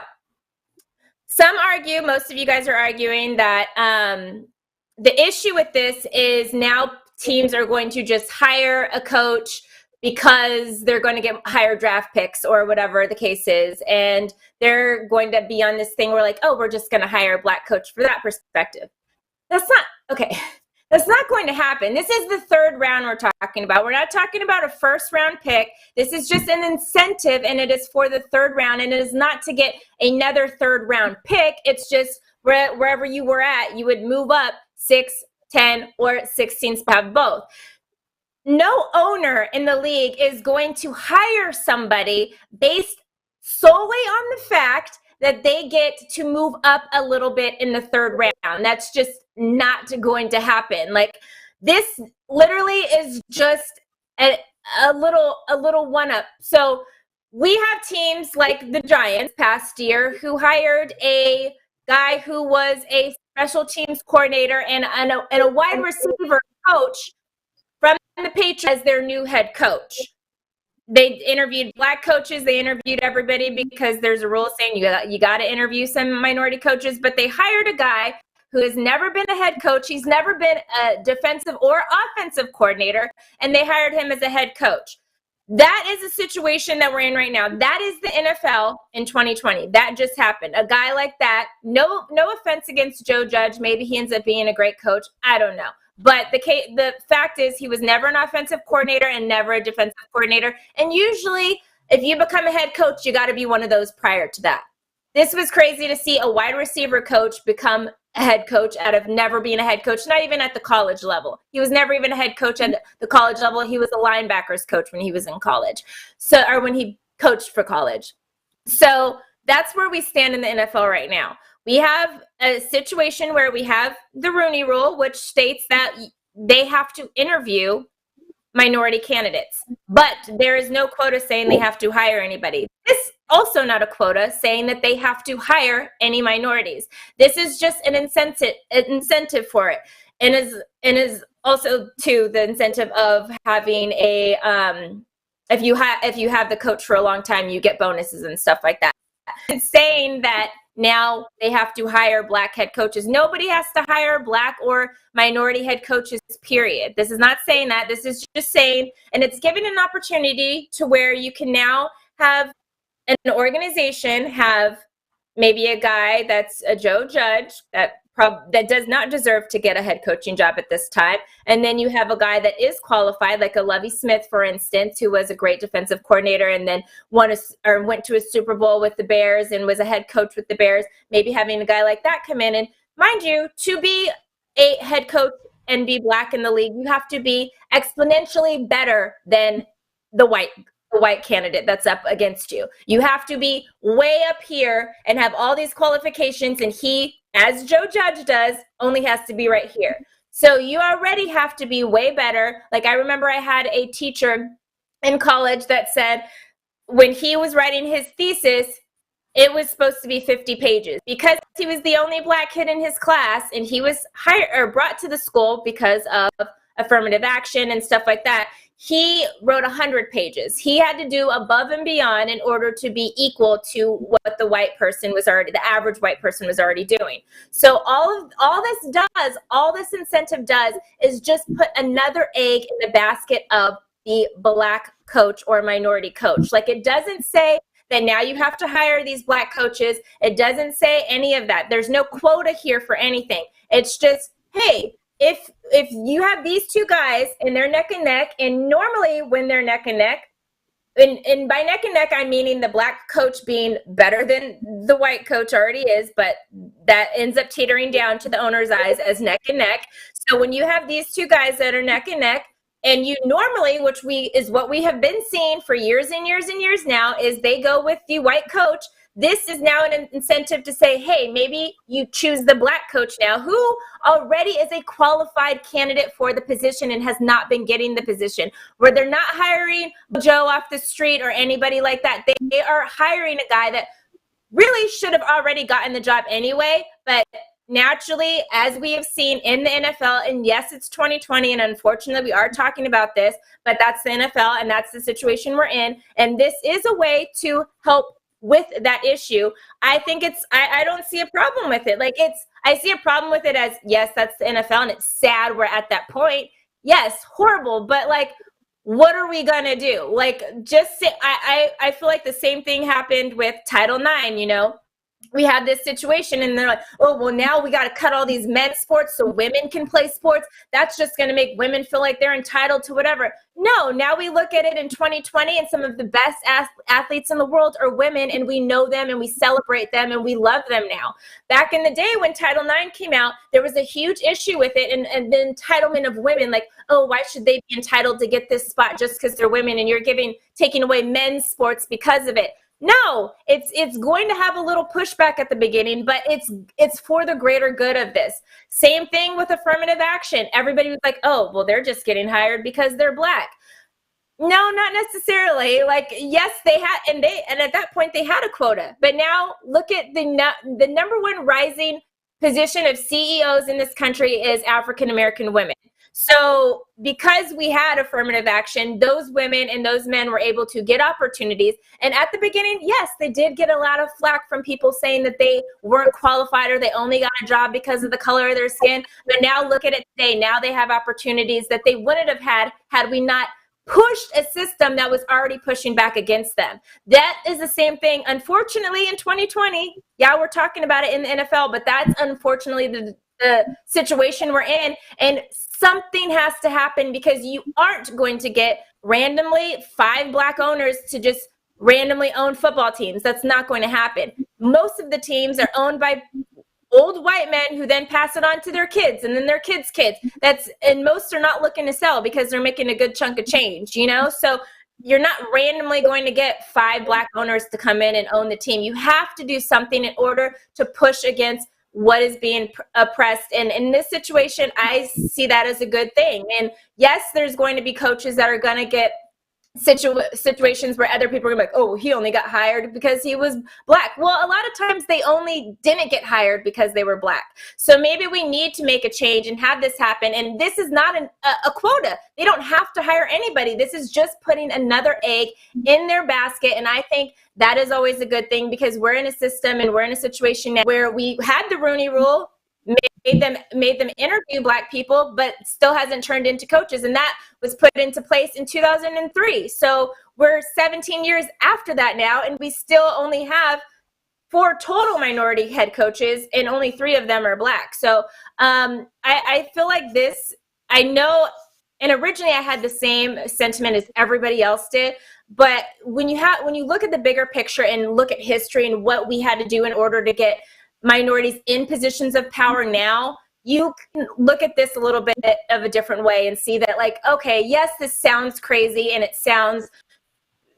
some argue, most of you guys are arguing that the issue with this is now teams are going to just hire a coach because they're going to get higher draft picks or whatever the case is. And they're going to be on this thing where we're just going to hire a black coach for that perspective. That's not, okay. That's not going to happen. This is the third round we're talking about. We're not talking about a first round pick. This is just an incentive, and it is for the third round, and it is not to get another third round pick. It's just wherever you were at, you would move up 6, 10, or 16 spots, have both. No owner in the league is going to hire somebody based solely on the fact that they get to move up a little bit in the third round. That's just not going to happen. This literally is just a little one up. So we have teams like the Giants past year who hired a guy who was a special teams coordinator and a wide receiver coach from the Patriots as their new head coach. They interviewed black coaches. They interviewed everybody because there's a rule saying you got to interview some minority coaches. But they hired a guy who has never been a head coach. He's never been a defensive or offensive coordinator, and they hired him as a head coach. That is a situation that we're in right now. That is the NFL in 2020. That just happened. A guy like that, no offense against Joe Judge. Maybe he ends up being a great coach. I don't know. But the fact is he was never an offensive coordinator and never a defensive coordinator. And usually if you become a head coach, you got to be one of those prior to that. This was crazy to see a wide receiver coach become a head coach out of never being a head coach, not even at the college level. He was never even a head coach at the college level. He was a linebackers coach when he was in college. Or when he coached for college. So that's where we stand in the NFL right now. We have a situation where we have the Rooney Rule, which states that they have to interview minority candidates, but there is no quota saying they have to hire anybody. This also not a quota saying that they have to hire any minorities. This is just an incentive for it, and is also to the incentive of having a if you have the coach for a long time, you get bonuses and stuff like that. It's saying that now they have to hire black head coaches. Nobody has to hire black or minority head coaches, period. This is not saying that. This is just saying, and it's giving an opportunity to where you can now have an organization have maybe a guy that's a Joe Judge that does not deserve to get a head coaching job at this time. And then you have a guy that is qualified, like a Lovie Smith, for instance, who was a great defensive coordinator and then went to a Super Bowl with the Bears and was a head coach with the Bears. Maybe having a guy like that come in. And mind you, to be a head coach and be black in the league, you have to be exponentially better than the white candidate that's up against you. You have to be way up here and have all these qualifications, and he, as Joe Judge does, only has to be right here. So you already have to be way better. Like I remember I had a teacher in college that said when he was writing his thesis, it was supposed to be 50 pages because he was the only black kid in his class, and he was hired or brought to the school because of affirmative action and stuff like that. He wrote 100 pages. He had to do above and beyond in order to be equal to what the average white person was already doing. So all this incentive does is just put another egg in the basket of the black coach or minority coach. Like, it doesn't say that now you have to hire these black coaches. It doesn't say any of that. There's no quota here for anything. It's just, hey, if you have these two guys and they're neck and neck, and normally when they're neck and neck, and by neck and neck, I'm meaning the black coach being better than the white coach already is, but that ends up teetering down to the owner's eyes as neck and neck. So when you have these two guys that are neck and neck, and you normally, is what we have been seeing for years and years and years now, is they go with the white coach. This is now an incentive to say, hey, maybe you choose the black coach now, who already is a qualified candidate for the position and has not been getting the position, where they're not hiring Joe off the street or anybody like that. They are hiring a guy that really should have already gotten the job anyway. But naturally, as we have seen in the NFL, and yes, it's 2020, and unfortunately we are talking about this, but that's the NFL and that's the situation we're in. And this is a way to help with that issue. I think I don't see a problem with it. I see a problem with it as, yes, that's the NFL and it's sad we're at that point. Yes, horrible, but what are we gonna do? I feel like the same thing happened with Title IX, we had this situation and they're like, oh, well, now we got to cut all these men's sports so women can play sports. That's just going to make women feel like they're entitled to whatever. No, now we look at it in 2020 and some of the best athletes in the world are women, and we know them and we celebrate them and we love them now. Back in the day when Title IX came out, there was a huge issue with it and the entitlement of women. Like, oh, why should they be entitled to get this spot just because they're women, and you're taking away men's sports because of it? No, it's going to have a little pushback at the beginning, but it's for the greater good of this. Same thing with affirmative action. Everybody was like, oh, well, they're just getting hired because they're black. No, not necessarily. Yes, they had, and at that point they had a quota. But now look at the number one rising position of CEOs in this country is African American women. So because we had affirmative action, those women and those men were able to get opportunities. And at the beginning, yes, they did get a lot of flack from people saying that they weren't qualified or they only got a job because of the color of their skin. But now look at it today. Now they have opportunities that they wouldn't have had we not pushed a system that was already pushing back against them. That is the same thing, unfortunately, in 2020. Yeah, we're talking about it in the NFL, but that's unfortunately the situation we're in. And something has to happen, because you aren't going to get randomly 5 black owners to just randomly own football teams. That's not going to happen. Most of the teams are owned by old white men who then pass it on to their kids and then their kids' kids. And most are not looking to sell because they're making a good chunk of change, So you're not randomly going to get 5 black owners to come in and own the team. You have to do something in order to push against what is being oppressed. And in this situation, I see that as a good thing. And yes, there's going to be coaches that are going to get situations where other people are like, oh, he only got hired because he was black. Well, a lot of times they only didn't get hired because they were black. So maybe we need to make a change and have this happen. And this is not a quota. They don't have to hire anybody. This is just putting another egg in their basket. And I think that is always a good thing, because we're in a system and we're in a situation where we had the Rooney Rule, made them interview black people, but still hasn't turned into coaches. And that was put into place in 2003. So we're 17 years after that now, and we still only have 4 total minority head coaches, and only 3 of them are black. So I feel like this, I know, and originally I had the same sentiment as everybody else did, but when you look at the bigger picture and look at history and what we had to do in order to get minorities in positions of power now, you can look at this a little bit of a different way and see that, like, okay, yes, this sounds crazy and it sounds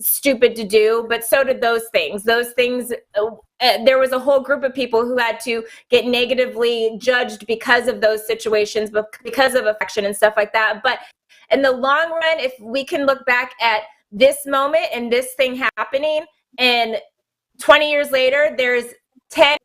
stupid to do, but so did those things. There was a whole group of people who had to get negatively judged because of those situations, but because of affection and stuff like that. But in the long run, if we can look back at this moment and this thing happening, and 20 years later, there's 10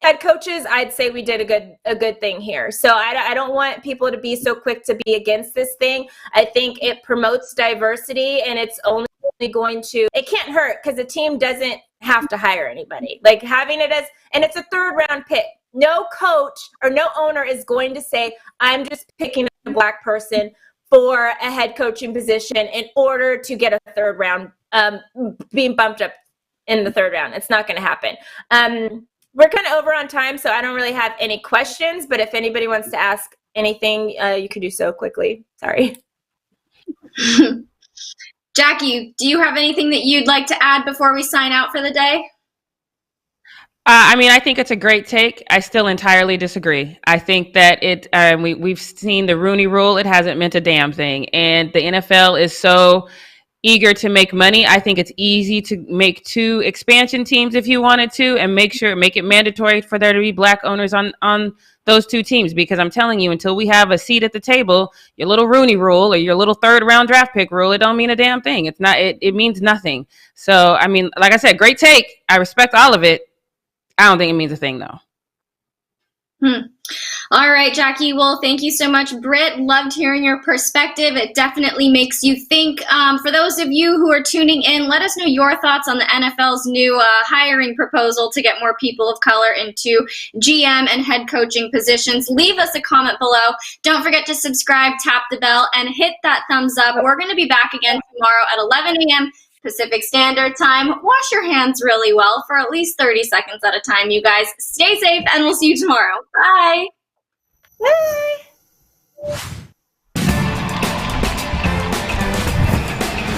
head coaches, I'd say we did a good thing here. So I don't want people to be so quick to be against this thing. I think it promotes diversity, and it's only going to, it can't hurt, because the team doesn't have to hire anybody. Like, having it as, and it's a 3rd round pick. No coach or no owner is going to say, I'm just picking a black person for a head coaching position in order to get a 3rd round, being bumped up in the 3rd round. It's not going to happen. We're kind of over on time, so I don't really have any questions, but if anybody wants to ask anything, you can do so quickly. Sorry. Jackie, do you have anything that you'd like to add before we sign out for the day? I mean, I think it's a great take. I still entirely disagree. I think that we've seen the Rooney Rule. It hasn't meant a damn thing. And the NFL is so eager to make money. I think it's easy to make 2 expansion teams if you wanted to, and make it mandatory for there to be black owners on those 2 teams, because I'm telling you, until we have a seat at the table, your little Rooney Rule or your little 3rd round draft pick rule, it don't mean a damn thing. It's not, it means nothing. So, I mean, like I said, great take. I respect all of it. I don't think it means a thing though. All right, Jackie. Well, thank you so much, Brit. Loved hearing your perspective. It definitely makes you think. For those of you who are tuning in, let us know your thoughts on the NFL's new hiring proposal to get more people of color into GM and head coaching positions. Leave us a comment below. Don't forget to subscribe, tap the bell, and hit that thumbs up. We're going to be back again tomorrow at 11 a.m. Pacific Standard Time. Wash your hands really well for at least 30 seconds at a time, you guys. Stay safe, and we'll see you tomorrow. Bye. Bye.